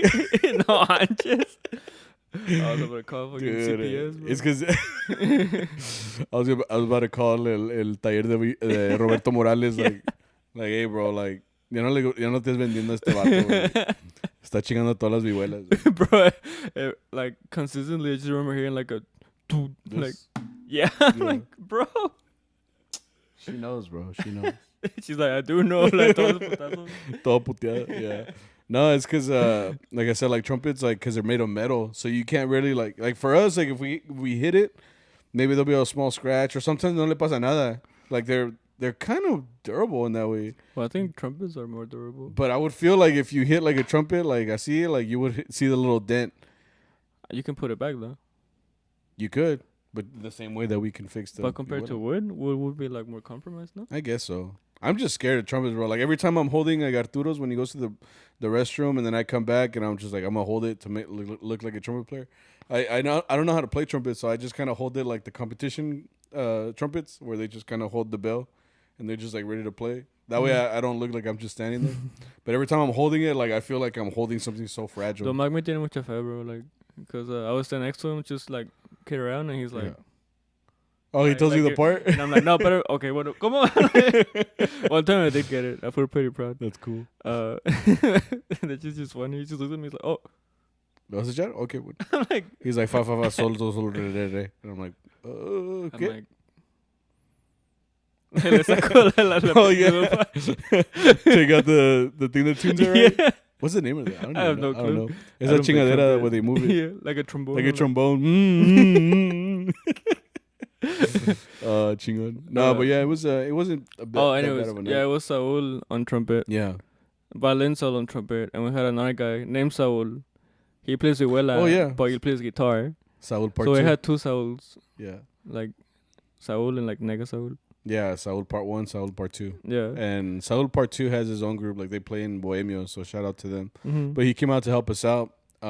no Anches. I was about to call fucking dude, CPS, bro. it's because I was about to call el taller de Roberto Morales, like, hey, bro, like, ya no estés vendiendo a este vato, güey. Está chingando todas las vihuelas. Bro, like, consistently, I just remember hearing, like, a dude, like, yeah. I'm like, bro. She knows, bro. She knows. She's like, I do know, like, todos putazos. Todo puteado, yeah. No, it's because, like I said, like, trumpets, like, because they're made of metal, so you can't really, like, for us, like, if we hit it, maybe there'll be a small scratch, or sometimes no le pasa nada. Like, they're kind of durable in that way. Well, I think trumpets are more durable. But I would feel like if you hit, like, a trumpet, like, I see it, like, you would see the little dent. You can put it back, though. You could, but the same way that we can fix them. But compared to wood would be, like, more compromised, no? I guess so. I'm just scared of trumpets, bro. Like, every time I'm holding, like, Arturo's when he goes to the restroom, and then I come back, and I'm just like, I'm going to hold it to make look like a trumpet player. I don't know how to play trumpet, so I just kind of hold it like the competition trumpets, where they just kind of hold the bell, and they're just, like, ready to play. That way, I don't look like I'm just standing there. But every time I'm holding it, like, I feel like I'm holding something so fragile. Don Mike me tiene mucha fe, bro. Like, because I was standing next to him, just, like, kid around, and he's like... Yeah. Oh, he tells you the part? And I'm like, no, pero, okay, bueno, come on. One time I did get it. I feel pretty proud. That's cool. That's just funny. He just looks at me, he's like, oh. ¿Vas a echar? Okay. I'm like... He's like, fa, sol, re, re. And I'm like, okay. I'm like... Le saco la oh, yeah. Take out the thing that tunes it, right? Yeah. What's the name of it? I have no clue. I don't know. It's that chingadera where they move it. Yeah, like a trombone. Like a trombone. Chingon. No, but yeah, it wasn't a bad. Oh, anyways, yeah, it was Saul on trumpet. Yeah. Violin solo on trumpet, and we had another guy named Saul. He plays vihuela. Oh, yeah. But he plays guitar. Saul part 2. So we had two Sauls. Yeah. Like Saul and like Nega Saul. Yeah, Saul part 1, Saul part 2. Yeah. And Saul part 2 has his own group. Like, they play in Bohemio, so shout out to them. Mm-hmm. But he came out to help us out. He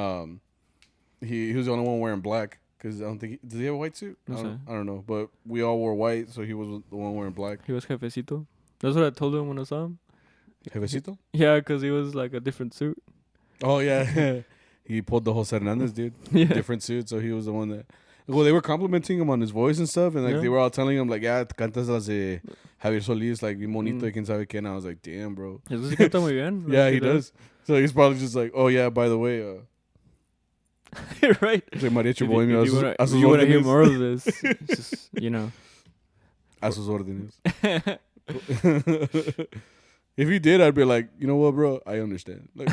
was the only one wearing black. Because I don't think... Does he have a white suit? I don't know. But we all wore white, so he was the one wearing black. He was jefecito. That's what I told him when I saw him. Jefecito? Yeah, because he was like a different suit. Oh, yeah. He pulled the Jose Hernandez, dude. Yeah. Different suit, so he was the one that... Well, they were complimenting him on his voice and stuff, and like they were all telling him, like, yeah, cantas las de Javier Solís, like, bien bonito, y quién sabe qué. And I was like, damn, bro. Eso sí canta muy bien. Yeah, he does. So he's probably just like, oh, yeah, by the way... right. It's like Mariachi Bohemio. If you want to hear more of this, just, you know. A sus órdenes. If he did, I'd be like, you know what, bro? I understand. Like,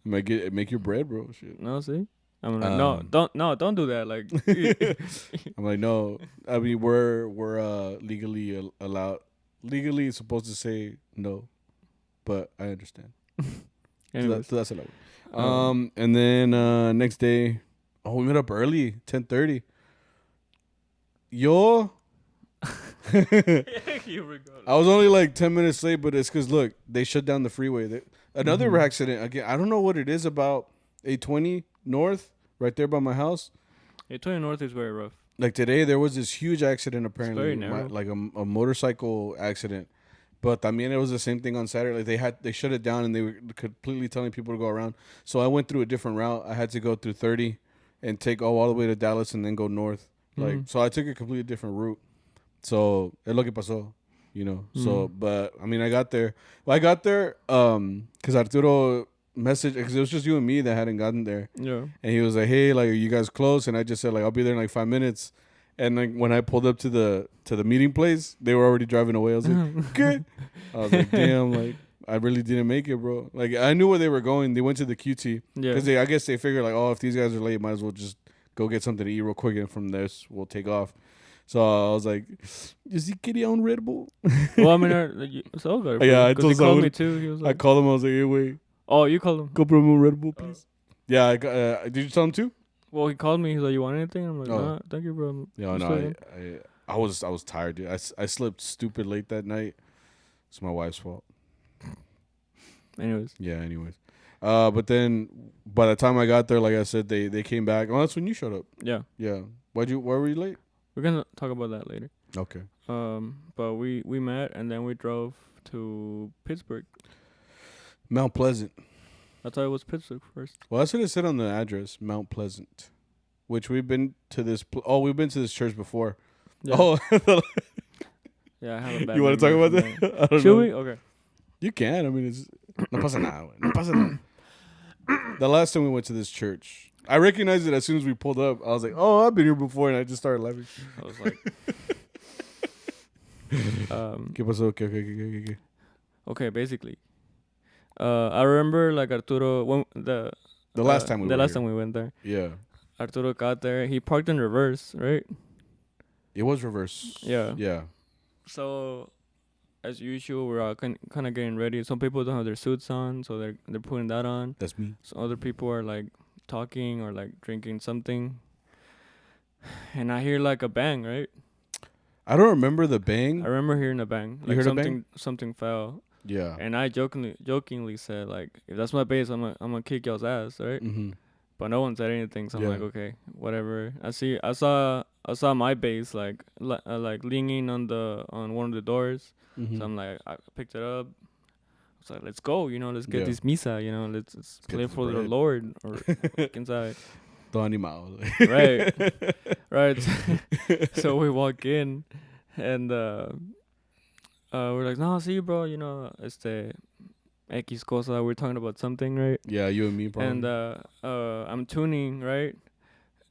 make your bread, bro. Shit. No, see? I'm like, don't do that. Like, I'm like, no. I mean, we're legally allowed, legally supposed to say no, but I understand. So that's allowed. And then next day, we met up early, 10:30. I was only like 10 minutes late, but it's because look, they shut down the freeway. Another accident again. I don't know what it is about 820 North, right there by my house. 820 North is very rough. Like today, there was this huge accident. Apparently, it's very narrow. Like a motorcycle accident. But también it was the same thing on Saturday. Like they shut it down and they were completely telling people to go around. So I went through a different route. I had to go through 30 and take all the way to Dallas and then go north. Like so, I took a completely different route. So es lo que pasó, you know. So, but I mean, I got there. Well, I got there because Arturo messaged, because it was just you and me that hadn't gotten there. Yeah. And he was like, "Hey, like, are you guys close?" And I just said, like, "I'll be there in like 5 minutes." And like when I pulled up to the meeting place, they were already driving away. I was like, "Good." I was like, "Damn!" Like I really didn't make it, bro. Like, I knew where they were going. They went to the QT. Yeah. Because I guess they figured, like, oh, if these guys are late, might as well just go get something to eat real quick, and from this, we'll take off. So I was like, is he kidding on Red Bull? Well, I mean, Saul got it. Yeah, I because he told called Saul. me too. He was I like, called him. I was like, hey, wait. oh, you called him? Go put him on Red Bull, please. Yeah, I got, did you tell him too? Well, he called me. He's like, you want anything? I'm like, Oh. nah, thank you, bro. Yeah, no, I was tired, dude. I slept stupid late that night. It's my wife's fault. Anyways. Yeah, anyways. But then by the time I got there, like I said, they came back. Oh, that's when you showed up. Yeah. Yeah. Why were you late? We're gonna talk about that later. Okay. But we met and then we drove to Pittsburgh. Mount Pleasant. I thought it was Pittsburgh first. Well, that's what it said on the address, Mount Pleasant. Which we've been to this. We've been to this church before. Yeah. Oh. Yeah, I have a bad. You want to talk about that? I don't Should know. we? Okay. You can. I mean, it's no pasa nada. No pasa nada. The last time we went to this church, I recognized it as soon as we pulled up. I was like, "Oh, I've been here before," and I just started laughing. I was like, ¿Qué pasó? ¿Qué? okay, basically, I remember like Arturo when the last time we went there. Yeah, Arturo got there. He parked in reverse, right? it was reverse. Yeah. Yeah. So, as usual, we're all kind of getting ready. Some people don't have their suits on, so they're putting that on. That's me. So other people are like talking or like drinking something, and I hear like a bang, right? I don't remember the bang. I remember hearing a bang. You heard a bang? Something fell. Yeah. And I jokingly said like, if that's my bass, I'm gonna kick y'all's ass, right? Mm-hmm. But no one said anything, so I'm Yeah. like, okay, whatever. I saw my bass like leaning on one of the doors. Mm-hmm. So I'm like, I picked it up. I was like, let's go, let's get this misa, let's play for the Lord or inside. Todo animado. Right. So we walk in, and we're like, no, see, bro, X cosa. We're talking about something, right? Yeah, you and me, probably. And I'm tuning, right?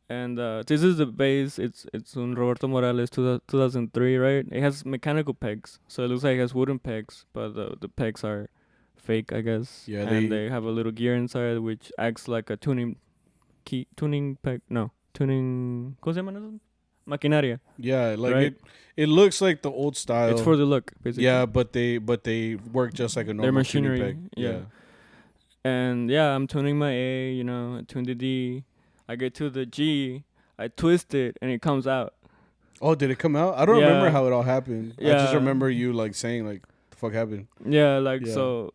And this is the bass. It's un Roberto Morales 2003, right? It has mechanical pegs, so it looks like it has wooden pegs, but the pegs are fake, I guess. Yeah, and they have a little gear inside, which acts like a tuning peg. No, tuning. ¿Cómo se llaman esos? Maquinaria. Yeah, like right? it looks like the old style. It's for the look, basically. Yeah, but they work just like a normal Their machinery, tuning peg. yeah. And yeah, I'm tuning my A, I tune the D. I get to the G, I twist it, and it comes out. Oh, did it come out? I don't remember how it all happened. Yeah. I just remember you like saying like, "The fuck happened?" Yeah, like so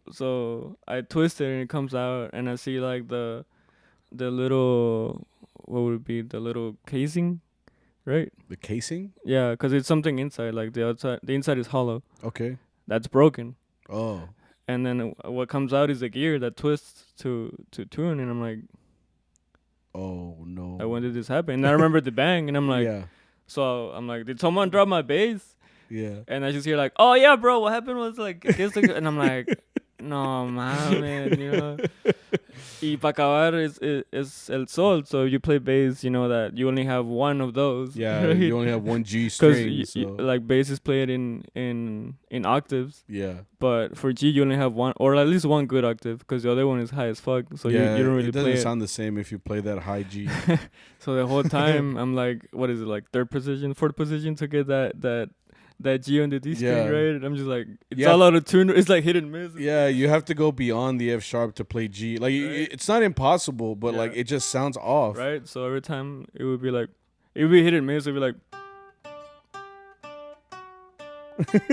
I twist it and it comes out, and I see like the little, what would it be, the little casing, right? The casing? Yeah, because it's something inside, like the inside is hollow. Okay. That's broken. Oh. And then what comes out is a gear that twists to tune, and I'm like, oh no. when did this happen? And I remember the bang, and I'm like, so I'm like, did someone drop my bass? Yeah. And I just hear like, oh yeah, bro, what happened was like this, and I'm like, no man, Y para acabar is el sol, so you play bass, that you only have one of those. Yeah, right? You only have one G string. Because like bass is played in octaves. Yeah. But for G you only have one, or at least one good octave, because the other one is high as fuck. So you don't really play it. It doesn't sound the same if you play that high G. So the whole time I'm like, what is it, like fourth position to get that G on the D string, right? And I'm just like, it's all out of tune. It's like hit and miss. Yeah, you have to go beyond the F sharp to play G. Like, it's not impossible, but like it just sounds off. Right? So every time it would be like, it would be hit and miss. It would be like,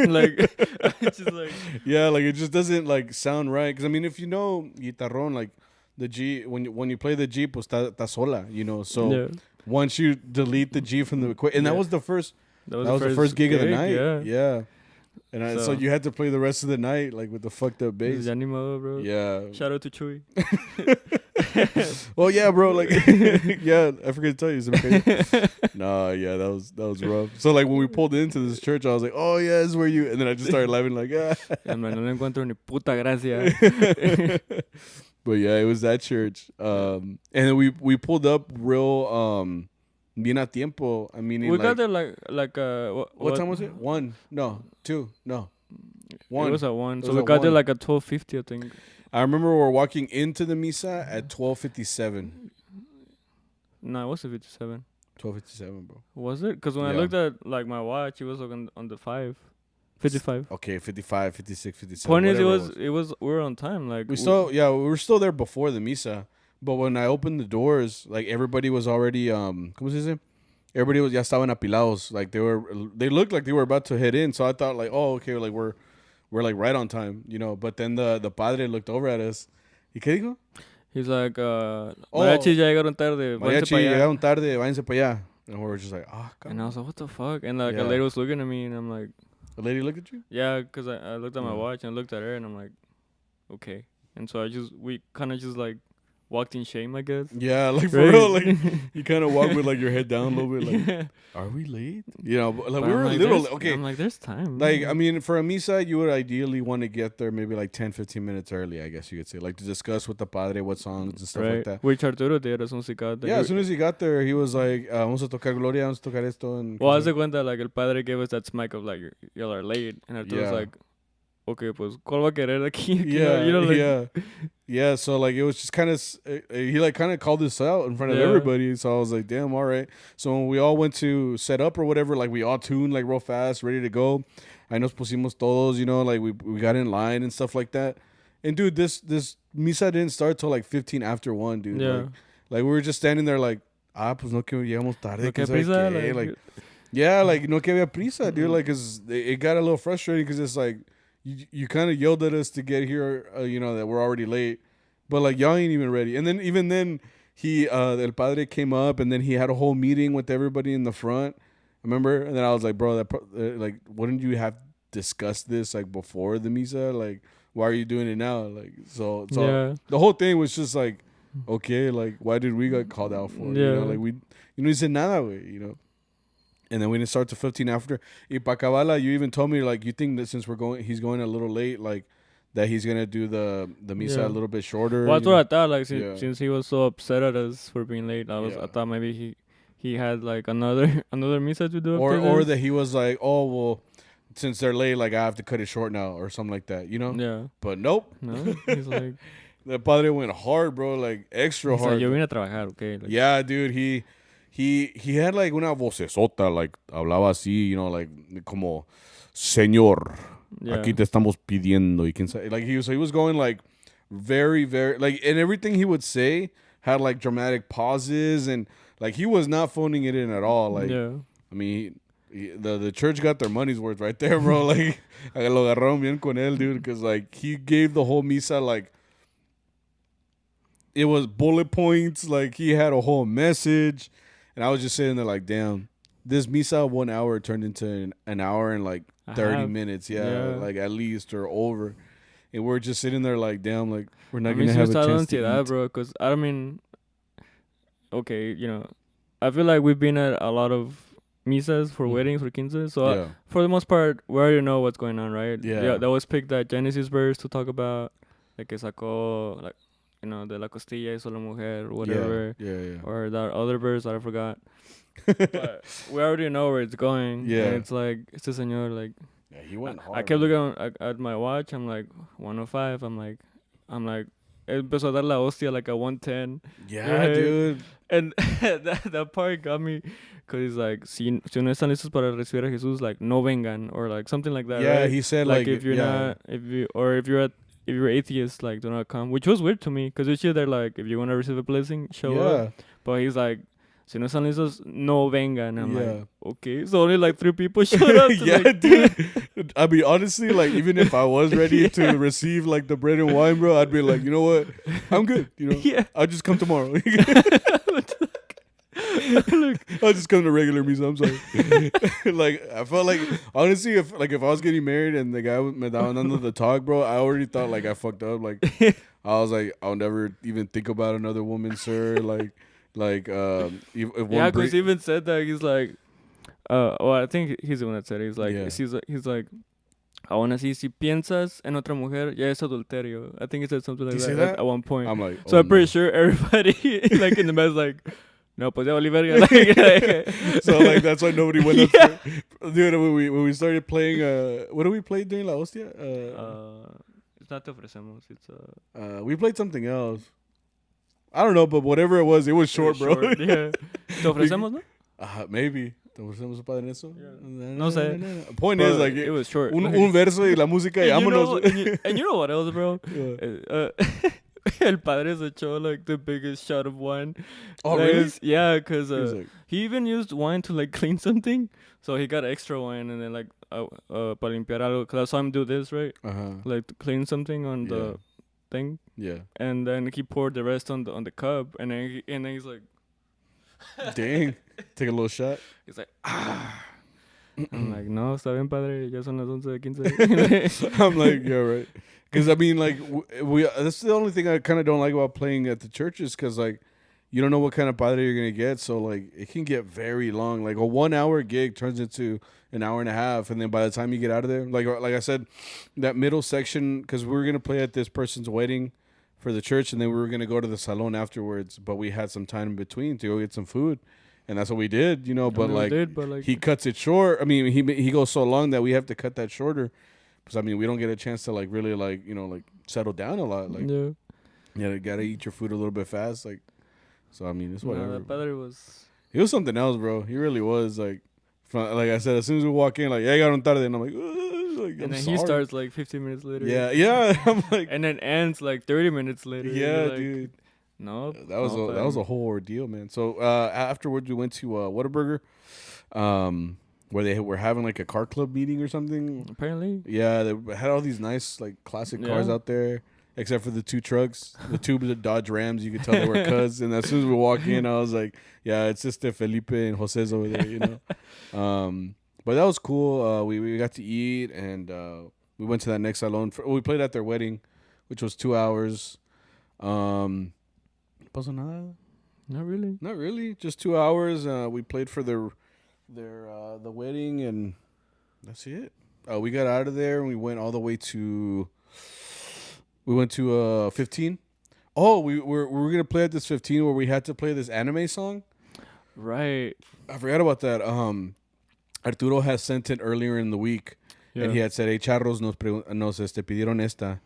like, it's just like. Yeah, like it just doesn't like sound right. Because I mean, if you know guitarrón, like the G, when you play the G, pues ta sola, So once you delete the G from the equation, and that was the first. That was the first gig of the night. Yeah. And so you had to play the rest of the night like with the fucked up bass. Bro. Yeah. Shout out to Chewy. Well, yeah, bro. Like, yeah, I forgot to tell you something. Nah, yeah, that was rough. So like when we pulled into this church, I was like, oh yeah, this is where you. And then I just started laughing like, ah. No le encuentro ni puta gracia. But yeah, it was that church. And then we pulled up real. Bien a tiempo. I mean, we got there like what time was it? 1? No, 2. No. 1. It was at 1. It So was we at got there 1. like at 12:50, I think. I remember we were walking into the misa at 12:57. No, it was a 57. 12:57, bro. Was it? Because when I Yeah. looked at like my watch, it was like on the 55. Okay, 55, 56, 57. Point is, whatever it was we were on time. Like we were still there before the misa. But when I opened the doors, like everybody was already ¿cómo se dice? Everybody was ya estaban apilados. Like they looked like they were about to head in. So I thought like, oh, okay, like we're like right on time, you know. But then the padre looked over at us. ¿Y qué dijo? He's like, Mariachi ya llegaron tarde. Mariachi llegaron tarde, váyanse para allá. And we were just like, and I was like, what the fuck? And like a lady was looking at me, and I'm like, the lady looked at you? yeah, because I looked at my watch and I looked at her, and I'm like, okay. And so we kind of just like walked in shame, I guess. Yeah, like for real, like you kind of walk with like your head down a little bit, like, are we late? You know, but, like but we were like, a little okay. I'm like, there's time. Like, I mean, for a misa, you would ideally want to get there maybe like 10, 15 minutes early, I guess you could say, like to discuss with the padre what songs and stuff like that. Which Arturo did as soon as he got there. Yeah, as soon as he got there, he was like, vamos a tocar Gloria, vamos a tocar esto. And well, haz de cuenta, like el padre gave us that smack of like, y'all are late, and Arturo's like, okay, pues, ¿cuál va a querer aquí? Yeah. So like it was just kind of he like kind of called this out in front of everybody. So I was like, damn, all right. So when we all went to set up or whatever, like we all tuned like real fast, ready to go. Ahí nos pusimos todos, you know, like we got in line and stuff like that. And dude, this misa didn't start till like 15 after 1, dude. Yeah. Like we were just standing there like, pues no que llegamos tarde. No que prisa, like yeah, like no que había prisa, dude. Like, cause it got a little frustrating because it's like. You kind of yelled at us to get here, you know, that we're already late. But, like, y'all ain't even ready. And then even then, El Padre came up, and then he had a whole meeting with everybody in the front. Remember? And then I was like, bro, like, wouldn't you have discussed this, like, before the misa? Like, why are you doing it now? Like, so the whole thing was just like, okay, like, why did we get called out for it? You know, like, he said nada, güey, you know. And then we didn't start to 15 after. Y pa' acabarla, you even told me, like, you think that since he's going a little late, like, that he's going to do the misa a little bit shorter. Well, that's what I thought, like, since he was so upset at us for being late, I thought maybe he had, like, another misa to do. Or that he was like, oh, well, since they're late, like, I have to cut it short now or something like that, you know? Yeah. But nope. No, he's like... The padre went hard, bro, like, extra hard. Like, yo vine a trabajar, okay? Like, yeah, dude, He had like una vocesota, like hablaba así, you know, like como señor, aquí te estamos pidiendo. Like he was going like very, very like, and everything he would say had like dramatic pauses, and like he was not phoning it in at all. Like, I mean, the church got their money's worth right there, bro. Like, lo agarraron bien con él, dude, because like he gave the whole misa like. It was bullet points, like he had a whole message. And I was just sitting there like, damn, this misa 1 hour turned into an hour and like 30 minutes. Yeah, like at least or over. And we're just sitting there like, damn, like we're not going to have a chance to eat. Bro, because I mean, okay, you know, I feel like we've been at a lot of misas for weddings, for quince. So for the most part, we already know what's going on, right? Yeah. They always pick that Genesis verse to talk about. Like que sacó, like, you know, de la costilla y solo mujer, whatever. Yeah. Or that other verse that I forgot. But we already know where it's going. Yeah. And it's like, este señor, like... Yeah, he went hard. I kept looking at my watch. I'm like, 105. I'm like, empezó a dar la hostia like a 110. Yeah, dude. And that part got me. Because he's like, si no están listos para recibir a Jesús, like, no vengan. Or like something like that, yeah, right? He said like if you're not... If you're atheist, like, do not come. Which was weird to me, because usually they're like, if you want to receive a blessing, show up. But he's like, si no están listos, no vengan. I'm like, okay. So only like 3 people showed up. Dude. I mean, honestly, like, even if I was ready to receive, like, the bread and wine, bro, I'd be like, you know what? I'm good. You know? I'll just come tomorrow. I'll just come to regular misa. I'm sorry. Like, I felt like, honestly, if I was getting married and the guy me down under the talk, bro, I already thought like I fucked up. Like, I was like, I'll never even think about another woman, sir. If because he even said that. He's like, well, I think he's the one that said it. He's like, he's like, aún así, si piensas en otra mujer, ya es adulterio. I think he said something like that at one point. I'm like, so I'm pretty sure everybody like in the mess like. No, pues ya valí verga. Like, So like that's why nobody went up. Dude, when we started playing, what did we play during La Hostia? It's not te ofrecemos. It's We played something else. I don't know, but whatever it was short, bro. Yeah. Te ofrecemos, no? Maybe. ¿Te ofrecemos un padre en eso? Yeah. No sé. Point But is, like, it was short. un verso y la música y vámonos. And you know what else, bro? Yeah. El padre se echó like the biggest shot of wine. Oh, really? Yeah, because Like, he even used wine to like clean something. So he got extra wine and then like para limpiar algo. Cause I saw him do this, right? Like to clean something on the thing. Yeah. And then he poured the rest on the cup. And then he's like, dang. Take a little shot. He's like, ah. I'm like, no, está bien, padre. Ya son las 11:15. I'm like, yeah, right. Because I mean, like, we that's the only thing I kind of don't like about playing at the churches, because like, you don't know what kind of padre you're gonna get, so like, it can get very long. Like a 1 hour gig turns into an hour and a half, and then by the time you get out of there, like I said, that middle section, because we were gonna play at this person's wedding for the church, and then we were gonna go to the salon afterwards, but we had some time in between to go get some food. And that's what we did, you know. But like, he cuts it short. I mean, he goes so long that we have to cut that shorter. Because I mean, we don't get a chance to like really like, you know, like settle down a lot. Like, you gotta eat your food a little bit fast. Like, so I mean, it's whatever. That padre was. He was something else, bro. He really was. Like I said, as soon as we walk in, like, yeah, I got on tarde, and I'm like, and then he starts like 15 minutes later. Yeah. I'm like, and then ends like 30 minutes later. Yeah, like, dude. No, that was a whole ordeal, man. So afterwards, we went to Whataburger, where they were having like a car club meeting or something. Apparently, yeah, they had all these nice like classic cars out there, except for the two trucks, the two Dodge Rams. You could tell they were cuz. And as soon as we walk in, I was like, yeah, it's just Felipe and Jose's over there, you know. But that was cool. We got to eat, and we went to that next salon. We played at their wedding, which was 2 hours. Pasó nada? Not really. Just 2 hours. We played for the wedding, and that's it. We got out of there and we went all the way to. We went to 15. Oh, we were gonna play at this 15 where we had to play this anime song. Right. I forgot about that. Arturo has sent it earlier in the week, and he had said, "Hey, charros, nos pidieron esta,"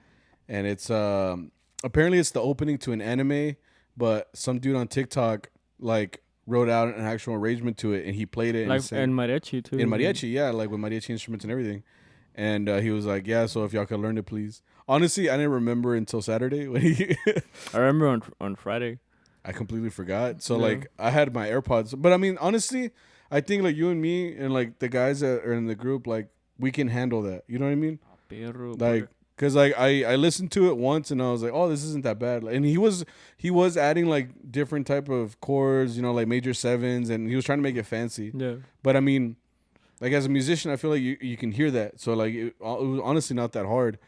and it's apparently it's the opening to an anime. But some dude on TikTok like wrote out an actual arrangement to it, and he played it. Like and mariachi too. In mariachi, yeah, like with mariachi instruments and everything. And he was like, "Yeah, so if y'all could learn it, please." Honestly, I didn't remember until Saturday when he. I remember on Friday. I completely forgot. So like, I had my AirPods, but I mean, honestly, I think like you and me and like the guys that are in the group, like we can handle that. You know what I mean? Like. Cause like I listened to it once and I was like, oh, this isn't that bad. And he was adding like different type of chords, you know, like major sevens, and he was trying to make it fancy. Yeah. But I mean, like as a musician, I feel like you can hear that. So like it was honestly not that hard.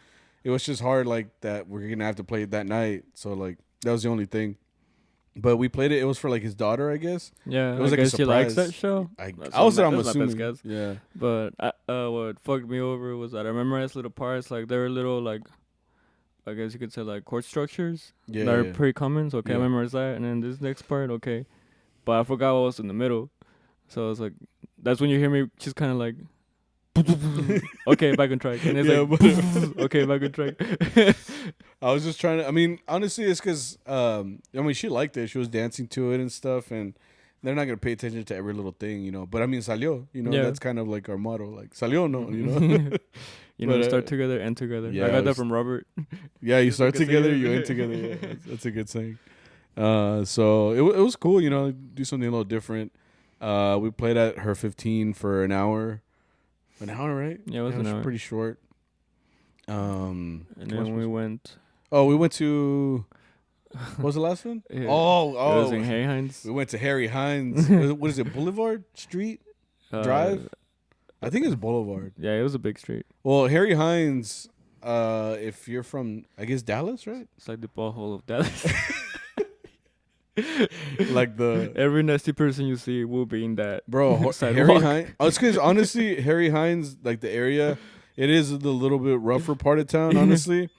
It was just hard like that we're gonna have to play it that night. So like that was the only thing. But we played it. It was for like his daughter, I guess. Yeah, it was like a surprise. She likes that show. I'm assuming. Yeah. But what fucked me over was that I memorized little parts. Like there were little like, I guess you could say like chord structures that are pretty common. So I memorized that, and then this next part, okay. But I forgot what was in the middle. So I was like, that's when you hear me just kind of like. Okay, back on track. And it's okay, back on track. I was just trying to. I mean, honestly, it's because I mean, she liked it. She was dancing to it and stuff, and they're not gonna pay attention to every little thing, you know. But I mean, salió, you know. That's kind of like our motto, like salió, no, you know. You know, start together, end together. Yeah, I got that from Robert. Yeah, you start together, you end together. Yeah, that's a good saying. So it was cool, you know, do something a little different. We played at her 15 for an hour. An hour, right? Yeah, it was an hour. Pretty short. And then we went. Oh, we went to. What was the last one? It was in Harry Hines. We went to Harry Hines. What is it? Boulevard Street Drive? I think it's Boulevard. Yeah, it was a big street. Well, Harry Hines. If you're from, I guess Dallas, right? It's like the butthole of Dallas. Like every nasty person you see will be in that, bro. Harry Hines. It's because honestly, Harry Hines, like the area, it is the little bit rougher part of town. Honestly,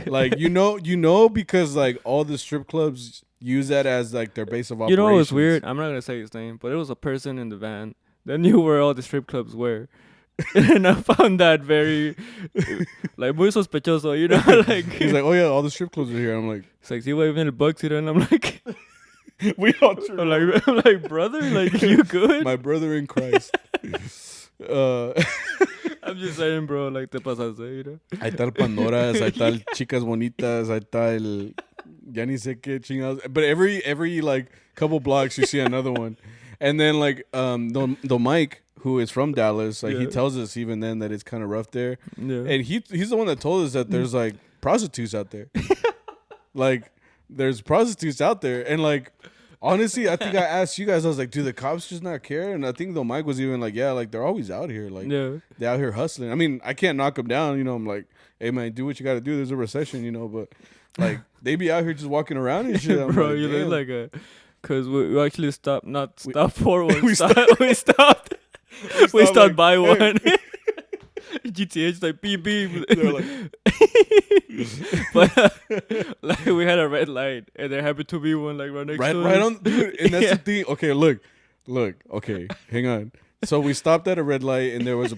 like you know, because like all the strip clubs use that as like their base of You operations. know what was weird? I'm not gonna say his name, but it was a person in the van that knew where all the strip clubs were. And I found that very, like, muy sospechoso, you know? Like, he's like, oh yeah, all the strip clubs are here. I'm like, it's like, see what even the bugs here? And I'm like, we all turned I'm like, brother, like, you good? my brother in Christ. I'm just saying, bro, like, te pasaste, you know? Ahí está el Pandoras, ahí está el Chicas Bonitas, ahí está el ya ni sé qué chingados. But every like couple blocks you see another one. And then like the Mike, who is from Dallas, like he tells us even then that it's kind of rough there. Yeah. And he's the one that told us that there's like prostitutes out there. Like there's prostitutes out there. And like honestly, I think I asked you guys, I was like, do the cops just not care? And I think the Mike was even like, yeah, like they're always out here. Like they're out here hustling. I mean, I can't knock them down, you know. I'm like, hey man, do what you gotta do. There's a recession, you know, but like they be out here just walking around and shit. Bro, like, you damn. look like a, cause we actually stopped, not stopped for one. We stopped like, by hey. one. GTH like beep beep. They're like, But like we had a red light, and there happened to be one like right next to us. right on, dude. And that's the thing. Okay, look. Okay, hang on. So we stopped at a red light, and there was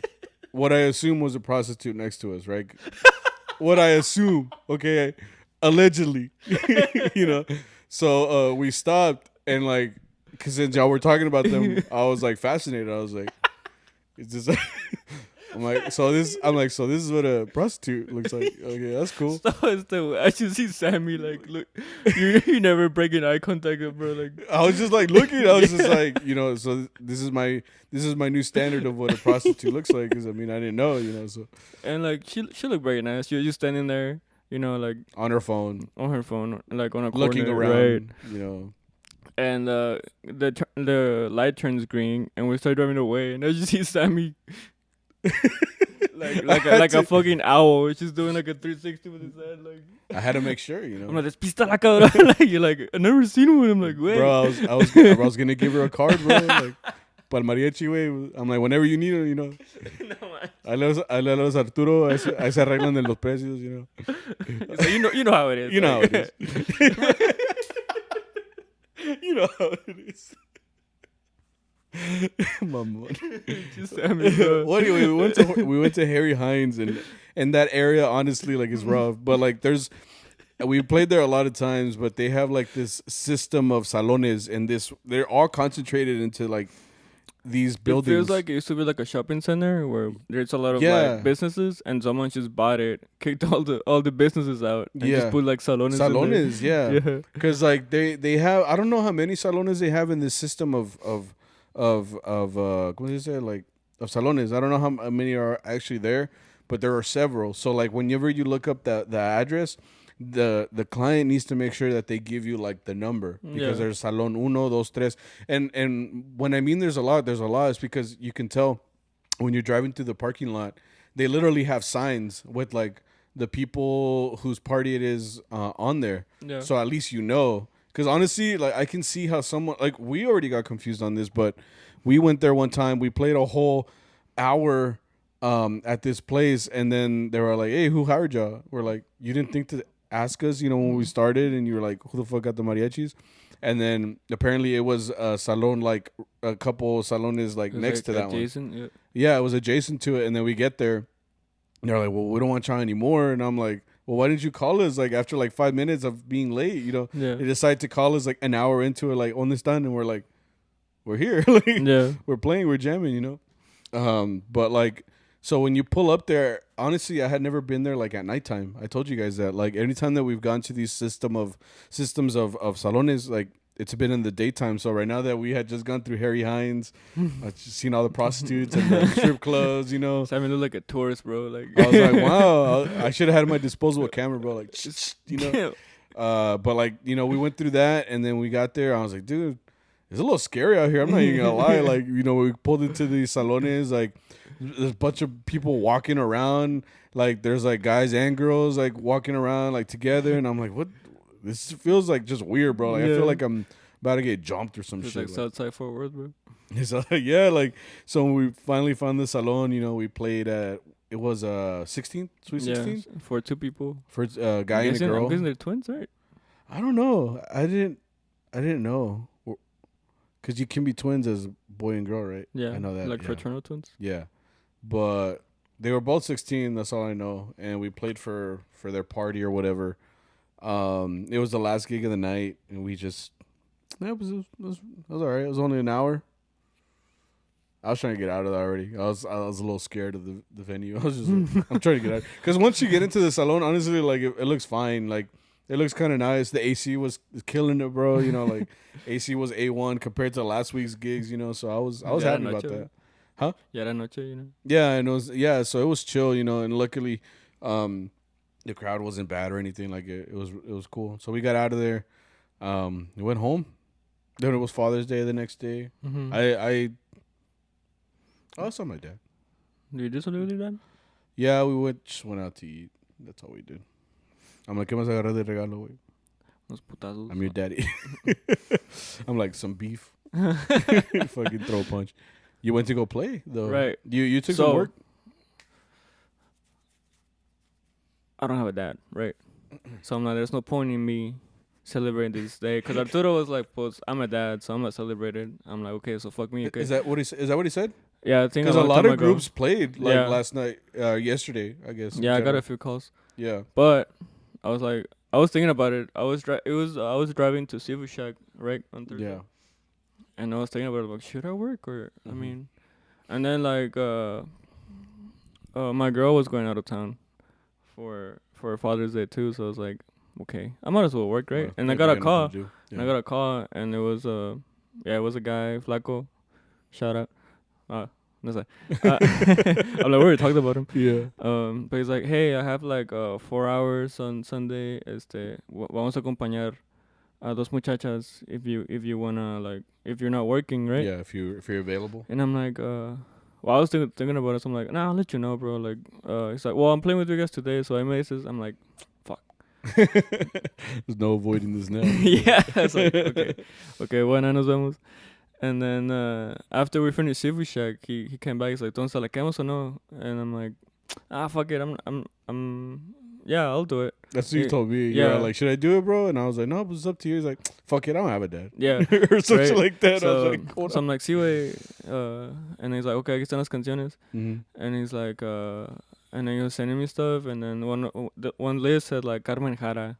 what I assume was a prostitute next to us, right? What I assume, okay, allegedly, you know. So we stopped, and like, cause since y'all were talking about them, I was like fascinated. I was like, it's just. So this is what a prostitute looks like. Okay, that's cool. So I should see Sammy like, look, you never breaking eye contact, bro. Like I was just like looking. I was just like, you know. So this is my new standard of what a prostitute looks like. Because I mean, I didn't know, you know. So and like she looked very nice. She was just standing there, you know, like on her phone, like on a looking corner, around, right? You know. And the light turns green, and we start driving away, and I just see Sammy. like a fucking owl, just doing like a 360 with his head. Like I had to make sure, you know. I'm like, despista la cabrón. Like you're like, I never seen one. I'm like, wait, bro, I was gonna give her a card, bro. Like, para el mariachi, way. I'm like, whenever you need her, you know. No, I let los Arturo, ahí se arreglan de los precios, you know. So you know how it is. You know how it is. You know how it is. Just well, anyway, we went to Harry Hines, and that area honestly like is rough, but like we played there a lot of times, but they have like this system of salones, and they're all concentrated into like these buildings. It feels like it used to be like a shopping center where there's a lot of like businesses, and someone just bought it, kicked all the businesces out, and just put like salones. Salones, yeah. Because like they have, I don't know how many salones they have in this system of ¿cómo se dice? Like of salones. I don't know how many are actually there, but there are several. So like whenever you look up the address, the client needs to make sure that they give you like the number, because there's salon uno, dos, tres, and when I mean there's a lot, it's because you can tell when you're driving through the parking lot, they literally have signs with like the people whose party it is on there. Yeah. So at least you know. Because honestly, like I can see how someone, like we already got confused on this, but we went there one time. We played a whole hour at this place, and then they were like, "Hey, who hired y'all?" We're like, "You didn't think to ask us, you know, when we started?" And you were like, "Who the fuck got the mariachis?" And then apparently it was a salon, like a couple salones like next to that adjacent, one. Yeah, it was adjacent to it. And then we get there, and they're like, "Well, we don't want y'all anymore." And I'm like, well, why didn't you call us like after like 5 minutes of being late? You know, they decide to call us like an hour into it, like on this done, and we're like, we're here, like, we're playing, we're jamming, you know. But like, so when you pull up there, honestly, I had never been there like at nighttime. I told you guys that, like, anytime that we've gone to these systems of salones, like it's been in the daytime. So right now that we had just gone through Harry Hines, I've just seen all the prostitutes and the strip clubs, you know. So I mean, look like a tourist, bro. Like I was like, wow, I should have had my disposable camera, bro. Like, you know. But like, you know, we went through that, and then we got there. I was like, dude, it's a little scary out here. I'm not even gonna lie. Like, you know, we pulled into these salones, like there's a bunch of people walking around. Like there's like guys and girls like walking around like together, and I'm like, what? This feels like just weird, bro. Like I feel like I'm about to get jumped or some shit. Like Southside Fort Worth, bro. So, yeah, like so when we finally found the salon, you know, we played at it was 16th, Sweet 16th? For two people. For a guy and a girl. I'm guessing they're twins, right? I don't know. I didn't I didn't know. Because you can be twins as boy and girl, right? Yeah. I know that. Like yeah. fraternal twins. Yeah. But they were both 16. That's all I know. And we played for their party or whatever. It was the last gig of the night. And we just... It was all right. It was only an hour. I was trying to get out of there already. I was a little scared of the venue. I was just like, I'm trying to get out. Because once you get into the salon, honestly, like it looks fine. Like it looks kind of nice. The AC was killing it, bro. You know, like AC was A1 compared to last week's gigs. You know, so I was happy about that. Huh? Yeah, that noche, you know. Yeah, and it was so it was chill, you know, and luckily, the crowd wasn't bad or anything. Like it was cool. So we got out of there. We went home. Then it was Father's Day the next day. Mm-hmm. I saw my dad. Did you do something with your dad? Yeah, we just went out to eat. That's all we did. I'm like, ¿qué vas a agarrar de regalo, güey? Unos putazos. I'm your daddy. I'm like, some beef. Fucking throw a punch. You went to go play, though. Right. You took some work? I don't have a dad, right? So I'm like, there's no point in me celebrating this day. Because Arturo was like, pues, I'm a dad, so I'm not celebrated. I'm like, okay, so fuck me. Okay. Is that what he said? Yeah, I think because a lot of groups played like last night, yesterday, I guess. Yeah, I got a few calls. Yeah, but I was like, I was thinking about it. I was driving to Seafood Shack right on Thursday. Yeah, and I was thinking about it, like, should I work or I mean, and then like my girl was going out of town for Father's Day too, so I was like, okay, I might as well work, right? And I got a call. Yeah. And I got a call, and it was it was a guy, Flaco, shout out. No sé. I'm like, we already talked about him. Yeah. But he's like, hey, I have like 4 hours on Sunday. Vamos a acompañar a dos muchachas if you wanna, like, if you're not working, right? Yeah, if you're available. And I'm like, well, I was thinking about it. So I'm like, nah, I'll let you know, bro. Like, he's like, well, I'm playing with you guys today, so I made this. I'm like, fuck. There's no avoiding this now. Yeah. It's like, okay, buena, nos vemos. And then after we finished Seafood Shack, he came back. He's like, "Entonces la quedamos o no?" And I'm like, fuck it. Yeah, I'll do it. That's what you told me. Yeah, you're like, should I do it, bro? And I was like, no, but it's up to you. He's like, fuck it, I don't have a dad. Yeah, or something like that. So, I was like, so I'm like, sí, güey. And he's like, okay, aquí están las canciones. And he's like, and then he was sending me stuff. And then one list said like Carmen Jara,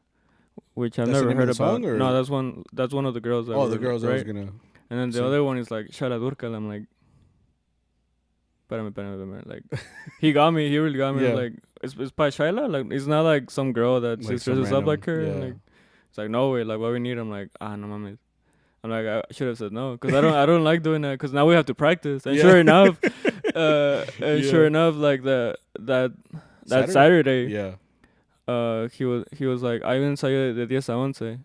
which I've never heard about. No, that's one of the girls. The girls right? I was gonna. And then the other one is like Shaila Dúrcal. I'm like, espérame. Like, he really got me. Yeah. Like, it's by Shaila. Like, it's not like some girl that like just dresses up like her. Yeah. Like, it's like, no way. Like, what we need. I'm like, no mames. I'm like, I should have said no, because I don't like doing that, because now we have to practice. And sure enough, like that Saturday, he was like, hay un ensayo de 10 a 11.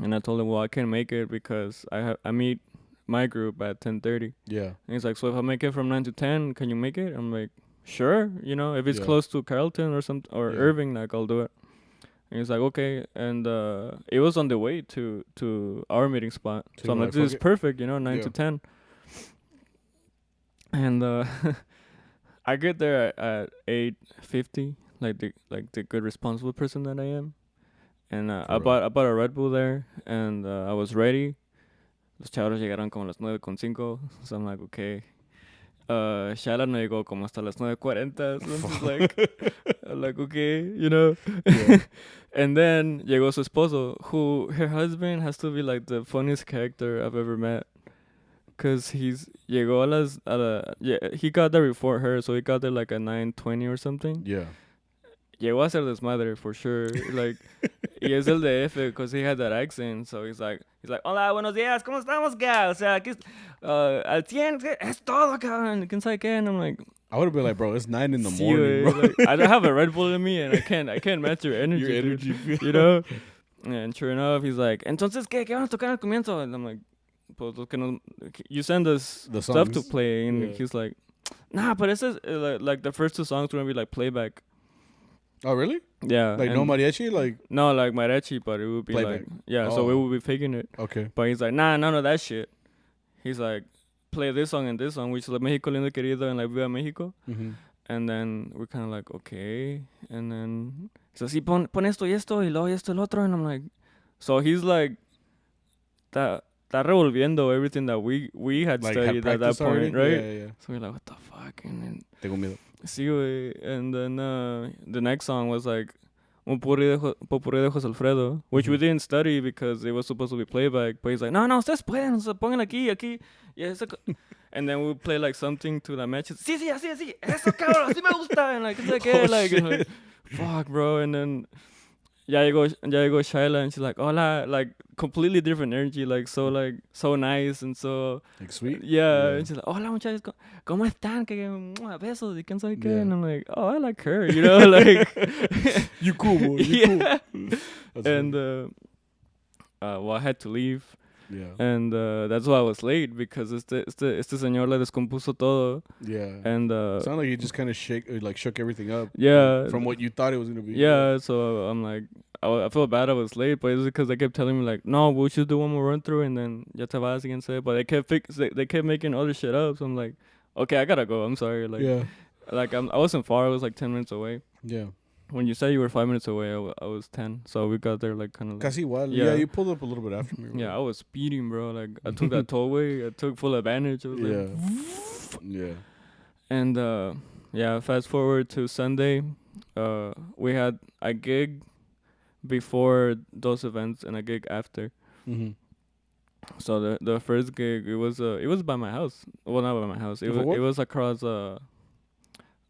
And I told him, well, I can't make it because I meet my group at 10:30. Yeah. And he's like, so if I make it from 9 to 10, can you make it? I'm like, sure. You know, if it's close to Carlton or Irving, like, I'll do it. And he's like, okay. And it was on the way to our meeting spot. So I'm like, this is perfect, you know, 9 to 10. And I get there at 8:50, like the good responsible person that I am. And I bought a Red Bull there, and I was ready. Los chavos llegaron como las 9:05, so I'm like, okay. Shaila no llegó como hasta las 9:40, so I'm just like, I'm like, okay, you know. Yeah. And then llegó su esposo, who her husband has to be like the funniest character I've ever met, cause llegó he got there before her, so he got there like at 9:20 or something. Yeah. Llegó a ser desmadre for sure, like. Y es el DF, because he had that accent, so he's like, hola, buenos días, ¿cómo estamos, gal? O sea, aquí al 100, es todo, cabrón, ¿quién sabe qué? And I'm like, I would have been like, bro, it's 9 in the morning, bro. Like, I don't have a Red Bull in me, and I can't match your energy. Your energy, you know? And sure enough, he's like, entonces, ¿qué van a tocar al comienzo? And I'm like, pues, you send us the stuff to play, and he's like, nah, but this is like the first 2 songs were gonna be like playback. Oh, really? Yeah. Like, no mariachi? Like, no, like mariachi, but it would be playback. Like, so we would be faking it. Okay. But he's like, nah, none of that shit. He's like, play this song and this song, which is like México Lindo Querido and like Viva México. Mm-hmm. And then we're kind of like, okay. And then he's like, sí, pon esto y esto y luego esto y lo otro. And I'm like, so he's like está revolviendo everything that we had Like, studied at that point, right? Yeah. So we're like, what the fuck? And then Tengo miedo. sí, güey. And then the next song was like Un Popurrí de José Alfredo, which we didn't study because it was supposed to be playback. But he's like, no, ustedes pueden, pongan aquí. Y eso and then we play like something to the match. Sí, así. Eso, cabrón, así me gusta. And like, it's like, like, fuck, bro. And then ya llegó Shaila, and she's like, hola, like completely different energy, like so nice and so like sweet. Yeah. And she's like, hola muchachos, ¿cómo están? Que besos y quién sabe qué. And I'm like, oh, I like her, you know, like you cool, boy. You cool. And well, I had to leave. Yeah. And that's why I was late, because este señor le descompuso todo. Yeah. And sounded like he just kind of shook everything up. Yeah. From what you thought it was gonna be. Yeah. So I'm like, I feel bad I was late, but it's because they kept telling me like, no, we should do one more run through and then ya te vas again. But they kept making other shit up. So I'm like, okay, I gotta go. I'm sorry. Like, yeah. Like I wasn't far. I was like 10 minutes away. Yeah. When you said you were 5 minutes away, I was 10. So we got there like kind of. Casi igual. Yeah, you pulled up a little bit after me. Bro. Yeah, I was speeding, bro. Like I took that tollway. I took full advantage. I was like, yeah. And yeah, fast forward to Sunday. We had a gig before those events and a gig after. Mm-hmm. So the first gig, it was by my house. Well, not by my house. It was across it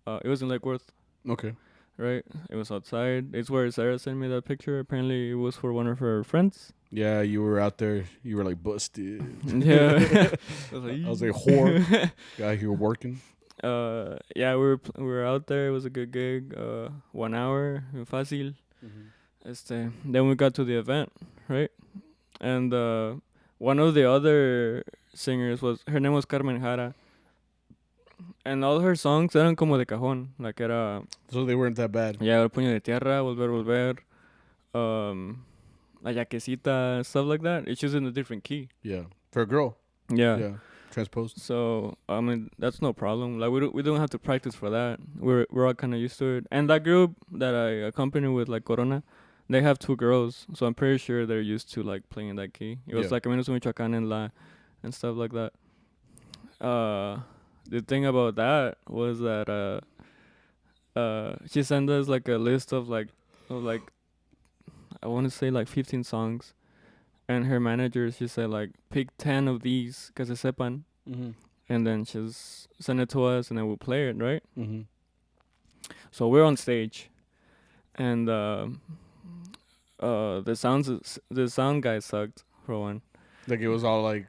was in Lake Worth. Okay. Right? It was outside. It's where Sarah sent me that picture. Apparently it was for one of her friends. Yeah, you were out there. You were like busted. Yeah. I was like whore. Guy here working. Yeah, we were out there. It was a good gig. 1 hour, fácil. Mm-hmm. Then we got to the event, right? And one of the other singers her name was Carmen Jara. And all her songs eran como de cajón. Like era... So they weren't that bad. Yeah, El Puño de Tierra, Volver. La Yaquecita, stuff like that. It's just in a different key. Yeah. For a girl. Yeah. Transposed. So, I mean, that's no problem. Like, we don't have to practice for that. We're all kind of used to it. And that group that I accompany with, like Corona, they have 2 girls. So I'm pretty sure they're used to, like, playing in that key. It was like Caminos Michoacán and stuff like that. The thing about that was that she sent us like a list of like I want to say like 15 songs, and her manager, she said like pick 10 of these que se sepan, and then she's send it to us and then we'll play it, right? So we're on stage, and the sound guy sucked for one. Like it was all like.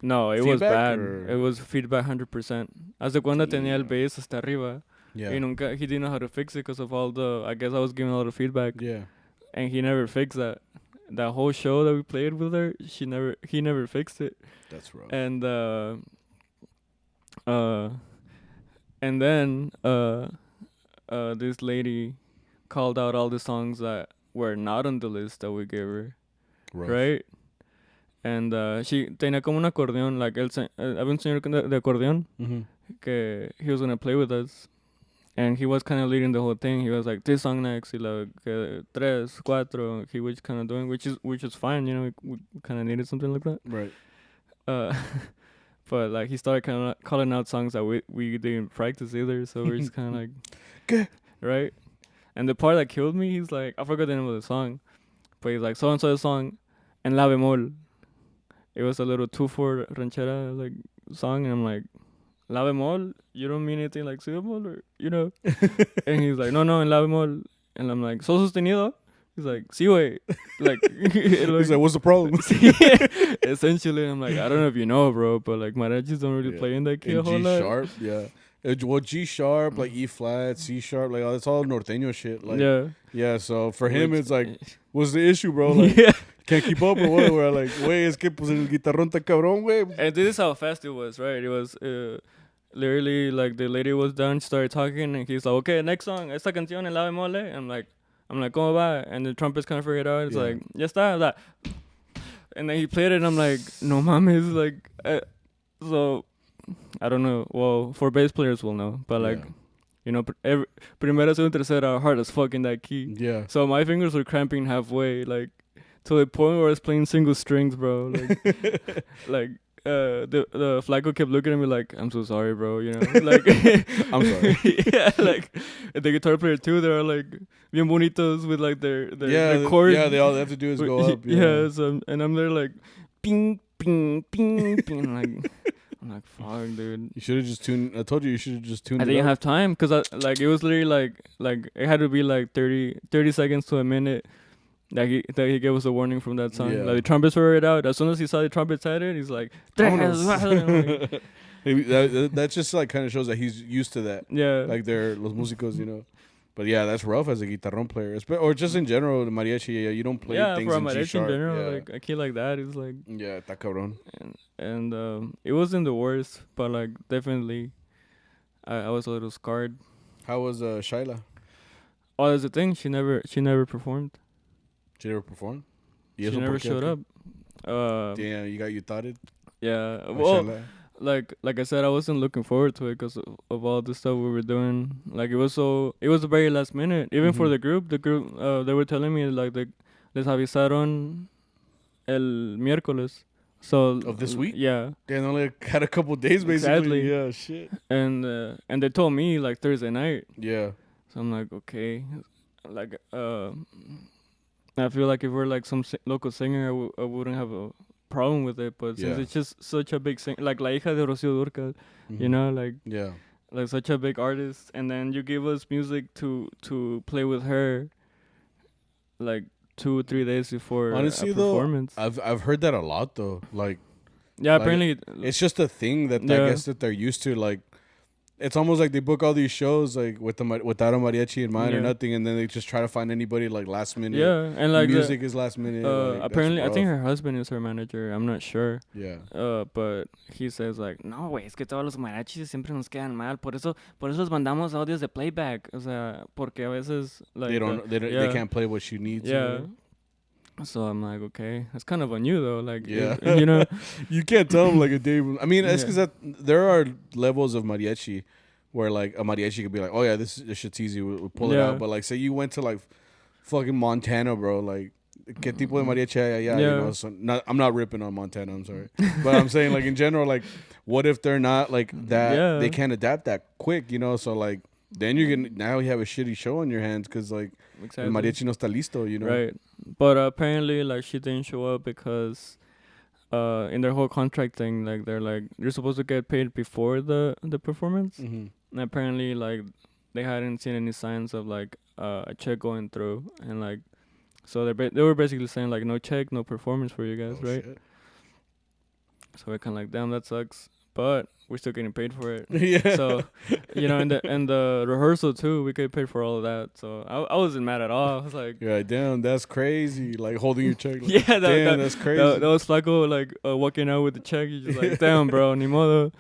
No, it was bad. It was feedback 100%. Haz de cuenta tenía el bass hasta arriba. Yeah. He didn't know how to fix it because of all the... I guess I was giving a lot of feedback. Yeah. And he never fixed that. That whole show that we played with her, he never fixed it. That's rough. And then this lady called out all the songs that were not on the list that we gave her. Rough. Right? And she tenía como un acordeón, like había un señor de acordeón que he was gonna play with us, and he was kind of leading the whole thing. He was like, this song next, y like tres, cuatro. He was kind of doing, which is fine, you know. We kind of needed something like that, right? But like he started kind of calling out songs that we didn't practice either, so we're just kind of like, right? And the part that killed me, he's like, I forgot the name of the song, but he's like, so and so song, and la bemol. It was a little 2/4 ranchera like song, and I'm like, la bemol? You don't mean anything like si bemol, or you know? And he's like, no, en la bemol. And I'm like, sol sostenido? He's like, sí, güey. Like, he's like, what's the problem? Essentially, I'm like, I don't know if you know, bro, but like mariachis don't really play in that key a whole lot. G sharp, yeah. Well, G sharp, like E flat, C sharp, like that's all norteño shit. Like, yeah. So for him, it's like, what's the issue, bro? Like, can't keep up or what? We're like, güey, es que pues el guitarrón está cabrón, güey. And this is how fast it was, right? It was literally like the lady was done, started talking, and he's like, okay, next song, esta canción en la bemol. I'm like, ¿cómo va? And the trumpets kind of figured it out. It's like, ya está, like, and then he played it, and I'm like, no mames, like, so. I don't know. Well, for bass players will know, but like, you know, primera, segunda, tercera are hard as fuck in that key. Yeah. So my fingers were cramping halfway. Like, to the point where I was playing single strings, bro. Like the flaco kept looking at me like, I'm so sorry, bro. You know, like I'm sorry. yeah, like the guitar player too. They're like bien bonitos with like their chords. Yeah, they all they have to do is go up. Yeah, so, and I'm there like, ping, ping, ping, ping. I'm like, fuck, dude. You should have just tuned. I told you should have just tuned. I didn't have time because it was literally like it had to be like 30 seconds to a minute that he gave us a warning from that song. Yeah. Like the trumpets were it out. As soon as he saw the trumpets at it, he's like, Maybe that just like kind of shows that he's used to that. yeah, Like they're los músicos, you know. But yeah, that's rough as a guitarrón player, or just in general, the mariachi. Yeah, you don't play things for a in G mariachi sharp. in general, Yeah. like a kid like that is like, Yeah, está cabrón. and it wasn't the worst, but like definitely, I was a little scarred. How was Shaila? Oh, that's the thing. She never performed. She never performed. She never showed up. Damn, you thought it. Yeah. By Well, Shaila? like I said, I wasn't looking forward to it because of all the stuff we were doing. Like it was the very last minute. Even for Mhm. the group, they were telling me like les avisaron el miércoles. So Of this week? Yeah. They only had a couple days basically. Exactly. Yeah, shit. And they told me like Thursday night. Yeah. So I'm like, okay, like I feel like if we're like some local singer, I wouldn't have a problem with it. But since Yeah. it's just such a big singer, like La Hija de Rocío Dúrcal, you Mhm. know, like Yeah. such a big artist, and then you give us music to play with her, like 2-3 days before Honestly, a though, performance. I've heard that a lot though. Like Yeah, like, apparently it's just a thing that I Yeah. guess that they're used to. Like it's almost like they book all these shows like without a mariachi in mind or Yeah. nothing, and then they just try to find anybody like last minute. yeah, and like music is last minute. Like, that's apparently I think rough. her husband is her manager. I'm not sure. Yeah. But he says like, no, güey, es que todos los mariachis siempre nos quedan mal. Por eso les mandamos audios de playback. O sea, porque a veces like They can't play what she needs. Yeah. So I'm like, okay, it's kind of on you though. Like, Yeah. you know, You can't tell them like a day. I mean, it's Yeah. because that there are levels of mariachi where like a mariachi could be like, oh yeah, this shit's easy. We'll pull it Yeah. out. But like, say you went to like fucking Montana, bro. Like, ¿qué tipo de mariachi hay allá? Yeah. You know, so I'm not ripping on Montana. I'm sorry, but I'm saying like in general, like, what if they're not like that? Yeah. They can't adapt that quick, you know. So like, then now you have a shitty show on your hands because like el exactly. mariachi no está listo, you know. Right. But apparently, like, she didn't show up because in their whole contract thing, like, they're like, you're supposed to get paid before the performance. Mm-hmm. And apparently, like, they hadn't seen any signs of, like, a check going through. And, like, so they were basically saying, like, no check, no performance for you guys, right? Shit. So we're kind of like, damn, that sucks. But we're still getting paid for it. Yeah. So, you know, and the rehearsal, too, we get paid for all of that. So I wasn't mad at all. I was like... You're like, damn, that's crazy. Like, holding your check. Like, Yeah, damn, that's crazy. That was Flaco, like, walking out with the check. He's just like, damn, bro, ni modo.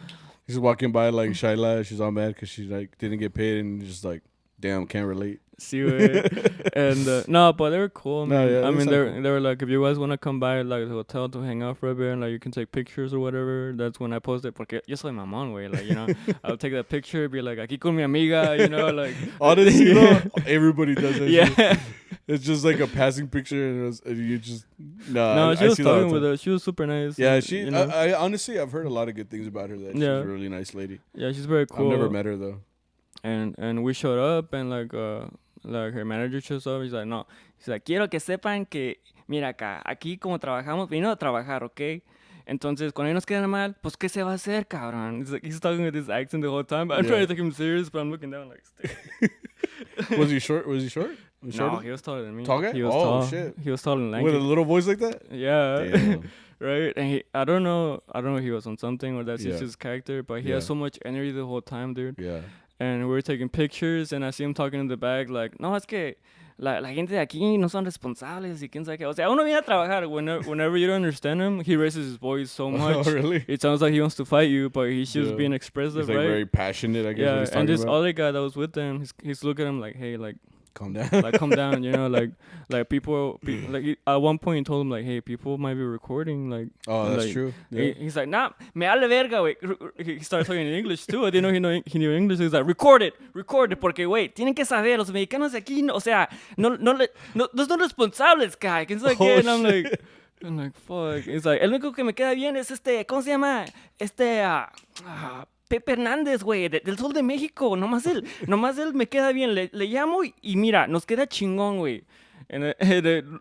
He's walking by like Shaila. She's all mad because she like didn't get paid, and he's just like, damn, can't relate. See what? And no, but they were cool. No, Man. yeah, I mean, they sound they were like, if you guys want to come by like the hotel to hang out for a bit, and like you can take pictures or whatever. That's when I posted, porque yo soy mamón, güey. Like, you know, I'll take that picture, be like, aquí con mi amiga, you know, like. Honestly, you know, everybody does that. Yeah. Shit. It's just like a passing picture, and you just No, she I was see that all talking the with time. her. She was super nice. Yeah, and, she. You know, I honestly, I've heard a lot of good things about her. That she's Yeah. a really nice lady. yeah, she's very cool. I've never met her though. And we showed up, and like her manager shows up. He's like, no. He's like, quiero que sepan que, mira acá, aquí como trabajamos, vino a trabajar, ¿ok? Entonces, cuando nos queda mal, pues, ¿qué se va a hacer, cabrón? He's like, he's talking with this accent the whole time. But I'm trying to take him serious, but I'm looking down like, stay. Was he short? Was he short? Was he No, shorter? he was taller than me. Tall guy? He was Oh, tall. shit. He was tall and lanky. With a little voice like that? Yeah. Damn. Right? And I don't know if he was on something or that's Yeah. just his character, but he Yeah. has so much energy the whole time, dude. Yeah. And we were taking pictures, and I see him talking in the back, like, no, es que la gente de aquí no son responsables y quién sabe qué. O sea, uno viene a trabajar. Whenever you don't understand him, he raises his voice so much. Oh, really? It sounds like he wants to fight you, but he's just Yeah. being expressive, He's like right? very passionate, I guess. What Yeah, he's and talking this about. other guy that was with them, he's looking at him like, hey, like, calm down. Like, calm down, you know, like people like at one point he told him like, hey, people might be recording, like, Oh, that's like, true. Yeah. he's like, nah, me vale verga, güey. He started talking in English too. I didn't know he knew English. He's like, record it, porque, güey, tienen que saber, los mexicanos de aquí, o sea, no son responsables, guy. And I'm like, fuck. It's like, el único que me queda bien es ¿cómo se llama? Pepe Hernández, güey, del Sol de México. Nomás él me queda bien. Le llamo y mira, nos queda chingón, güey.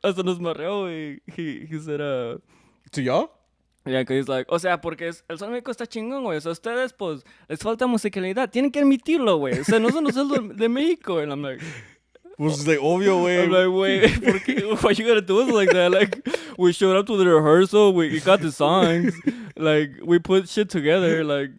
Hasta nos marreó, güey. He said, To y'all? yeah, que he's like, o sea, porque el Sol de México está chingón, güey. O sea, ustedes, pues, les falta musicalidad. Tienen que admitirlo, güey. O sea, no son los Sol de México. And I'm like... Which is like, obvio, way. I'm like, wait, ¿por qué? Why you gotta do us like that? Like, we showed up to the rehearsal, we got the songs, like, we put shit together, like,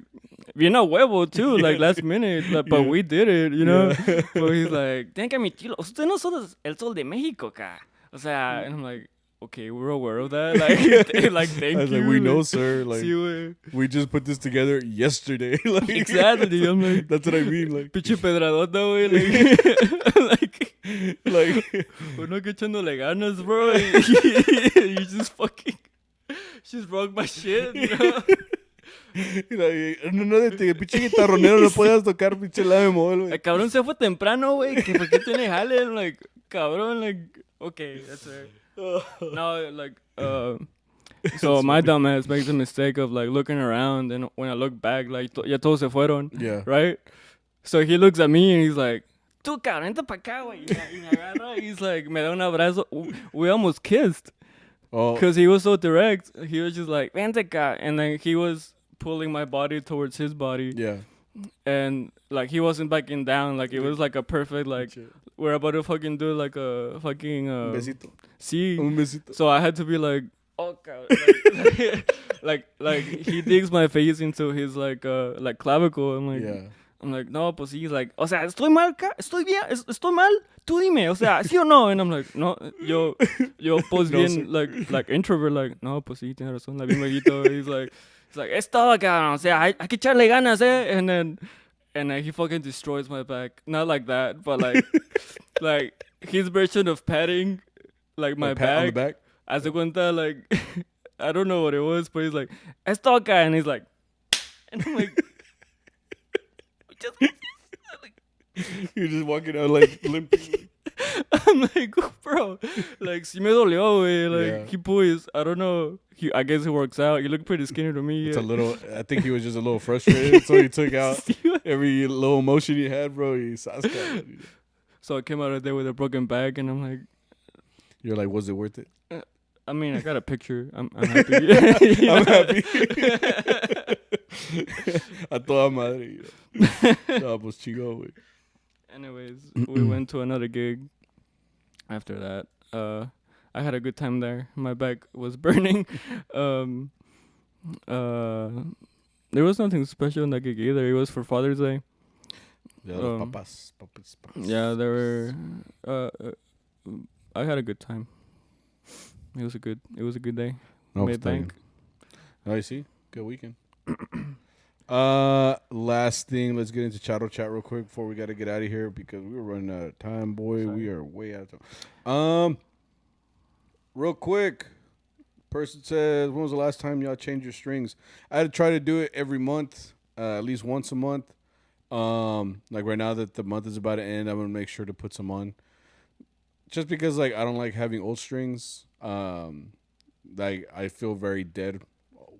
bien a huevo, too, like, last minute, like, but we did it, you know? But he's like, tienen que admitirlo, ustedes no son el Sol de México, ca. O sea, and I'm like, okay, we're aware of that, like thank I was you. like, we know, sir. Like, Sí, we just put this together yesterday. Like, exactly, I'm like, that's what I mean. Like, pinche pedradota, güey, like, uno que echándole ganas, bro. You just broke my shit, you know? No, de pinche guitarronero no podías tocar pinche la bemol, güey. El cabrón se fue temprano, güey. Que por qué tiene jale. I'm like, cabrón, like, okay, that's right. No, like, so my dumbass makes the mistake of like looking around, and when I look back, like, ya todos se fueron. Yeah. Right? So he looks at me and he's like, tú, cabrón, vente pa' acá, güey. Y me agarra. He's like, me da un abrazo. We almost kissed. Oh. Because he was so direct. He was just like, vente acá. And then he was pulling my body towards his body. Yeah. And like he wasn't backing down. Like it was like a perfect, like, we're about to fucking do like a fucking Un besito. Sí. Un besito. So I had to be like, oh god, like he digs my face into his like clavicle. I'm like, no, pues sí, like, o sea, estoy mal, estoy bien, estoy mal, tú dime, o sea, sí o no. And I'm like, no, yo pues No, bien, like introvert, like, no, pues sí, tienes razón, la bien viejito. He's like, es todo, cabrón, o sea, hay que echarle ganas, And then he fucking destroys my back. Not like that, but like, like his version of patting, like my pat on the back. back? As a cuenta, like, I don't know what it was, but he's like, es todo, and he's like, and I'm like, You're just walking out like limping. I'm like, bro, like, si me dolió, güey. Like, Yeah. he pulls, I don't know. I guess he works out. You look pretty skinny to me. It's a little. I think he was just a little frustrated, so he took out every little emotion he had, bro. So I came out of there with a broken back, and I'm like, you're like, was it worth it? I mean, I got a picture. I'm happy. I'm happy. A toda madre. No, pues chico, güey. Anyways, we went to another gig after that. I had a good time there. My back was burning. There was nothing special in that gig either. It was for Father's Day. Yeah, papas. Yeah, there were. I had a good time. It was a good day. No, Made bank. Oh, you see? Good weekend. Last thing, let's get into Charro Chat real quick before we got to get out of here because we're running out of time, boy. Sorry. We are way out of time. Real quick, person says, when was the last time y'all changed your strings? I try to do it every month, at least once a month. Like right now that the month is about to end, I'm gonna make sure to put some on. Just because like I don't like having old strings. Like I feel very dead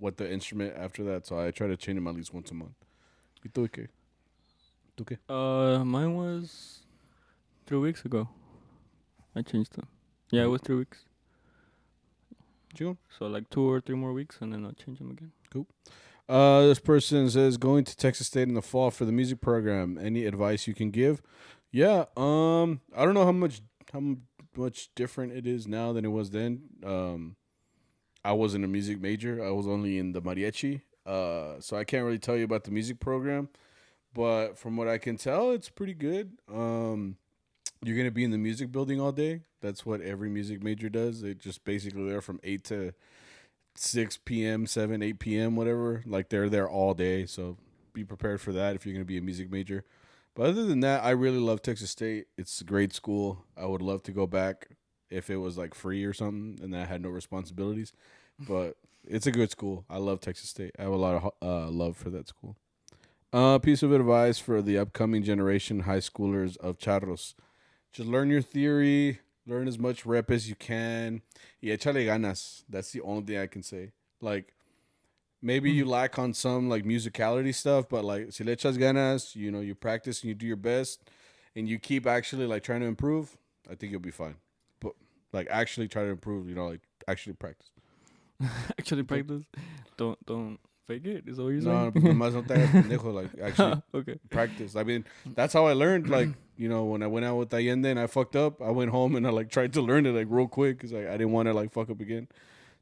with the instrument after that, so I try to change them at least once a month. ¿Y tú qué? ¿Tú qué? Mine was 3 weeks ago. I changed them. Yeah, it was 3 weeks. June? So like 2 or 3 more weeks, and then I'll change them again. Cool. This person says, going to Texas State in the fall for the music program. Any advice you can give? Yeah. I don't know how much different it is now than it was then. I wasn't a music major. I was only in the Mariachi. So I can't really tell you about the music program. But from what I can tell, it's pretty good. You're going to be in the music building all day. That's what every music major does. They just basically there from 8 to 6 p.m., 7, 8 p.m., whatever. Like they're there all day. So be prepared for that if you're going to be a music major. But other than that, I really love Texas State. It's a great school. I would love to go back if it was like free or something and I had no responsibilities. But it's a good school. I love Texas State. I have a lot of love for that school. Piece of advice for the upcoming generation high schoolers of charros. Just learn your theory. Learn as much rep as you can. Y échale ganas. That's the only thing I can say. Like, maybe you lack on some like musicality stuff, but like si le echas ganas, you know, you practice and you do your best and you keep actually like trying to improve, I think you'll be fine. But like actually try to improve, you know, like actually practice. Actually practice. Don't fake it. Is that what you're No, saying? nomás no te hagas pendejo, like actually Okay. practice. I mean, that's how I learned. Like, you know, when I went out with Allende and I fucked up, I went home and I like tried to learn it like real quick because I didn't want to like fuck up again.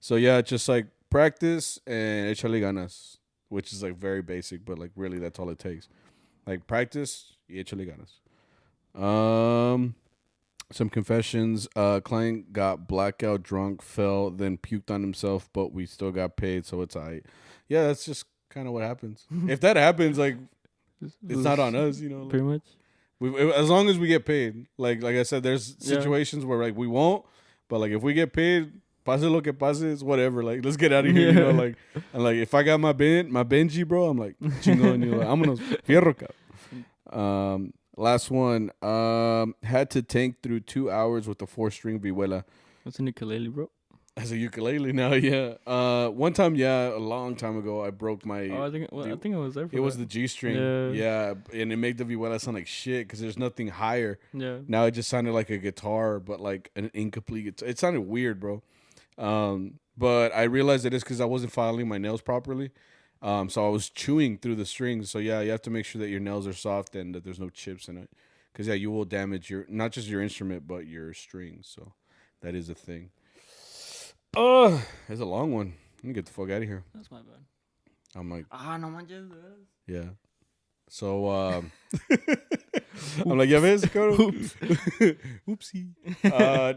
So yeah, just like practice and échale ganas, which is like very basic, but like really that's all it takes. Like practice y échale ganas. Some confessions. Client got blackout drunk, fell, then puked on himself, but we still got paid, so it's alright. Yeah, that's just kind of what happens. If that happens, like it's not on us, you know. Pretty much. As long as we get paid. Like I said, there's situations where like we won't, but like if we get paid, pase lo que pase, it's whatever. Like let's get out of here, you know. Like and like if I got my Benji, bro, I'm like chingón, you know. I'm gonna fierro cap. Last one. Had to tank through 2 hours with a 4-string vihuela. What's a ukulele, bro? As a ukulele now, yeah. One time, yeah, a long time ago, I broke my. Oh, I think I was there for It was the G string, Yeah. and it made the vihuela sound like shit because there's nothing higher. Yeah. Now it just sounded like a guitar, but like an incomplete guitar. It sounded weird, bro. But I realized it is because I wasn't filing my nails properly. So I was chewing through the strings. So yeah, you have to make sure that your nails are soft and that there's no chips in it, because yeah, you will damage your not just your instrument but your strings. So that is a thing. It's a long one. Let me get the fuck out of here. That's my bad. I'm like, no manches. yeah. So I'm like, yeah, ves, oopsie.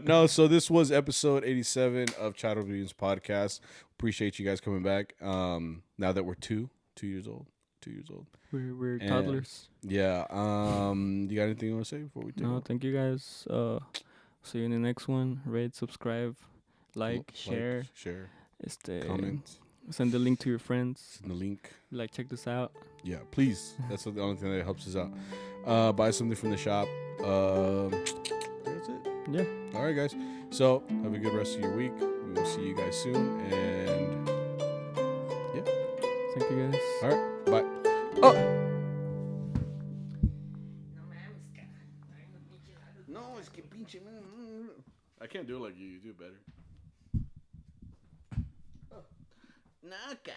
No, so this was episode 87 of CharroBeans podcast. Appreciate you guys coming back. Now that we're 2 years old. We're toddlers. Yeah. You got anything you want to say before we take No, off? thank you guys. See you in the next one. Rate, subscribe, share. Comment. Send the link to your friends. Send the link. Like, check this out. Yeah, please. That's the only thing that helps us out. Buy something from the shop. That's it. Yeah. All right, guys. So have a good rest of your week. We will see you guys soon. And yeah. Thank you guys. All right. Bye. Oh. No, es que pinche. I can't do it like you. You do it better. Naka.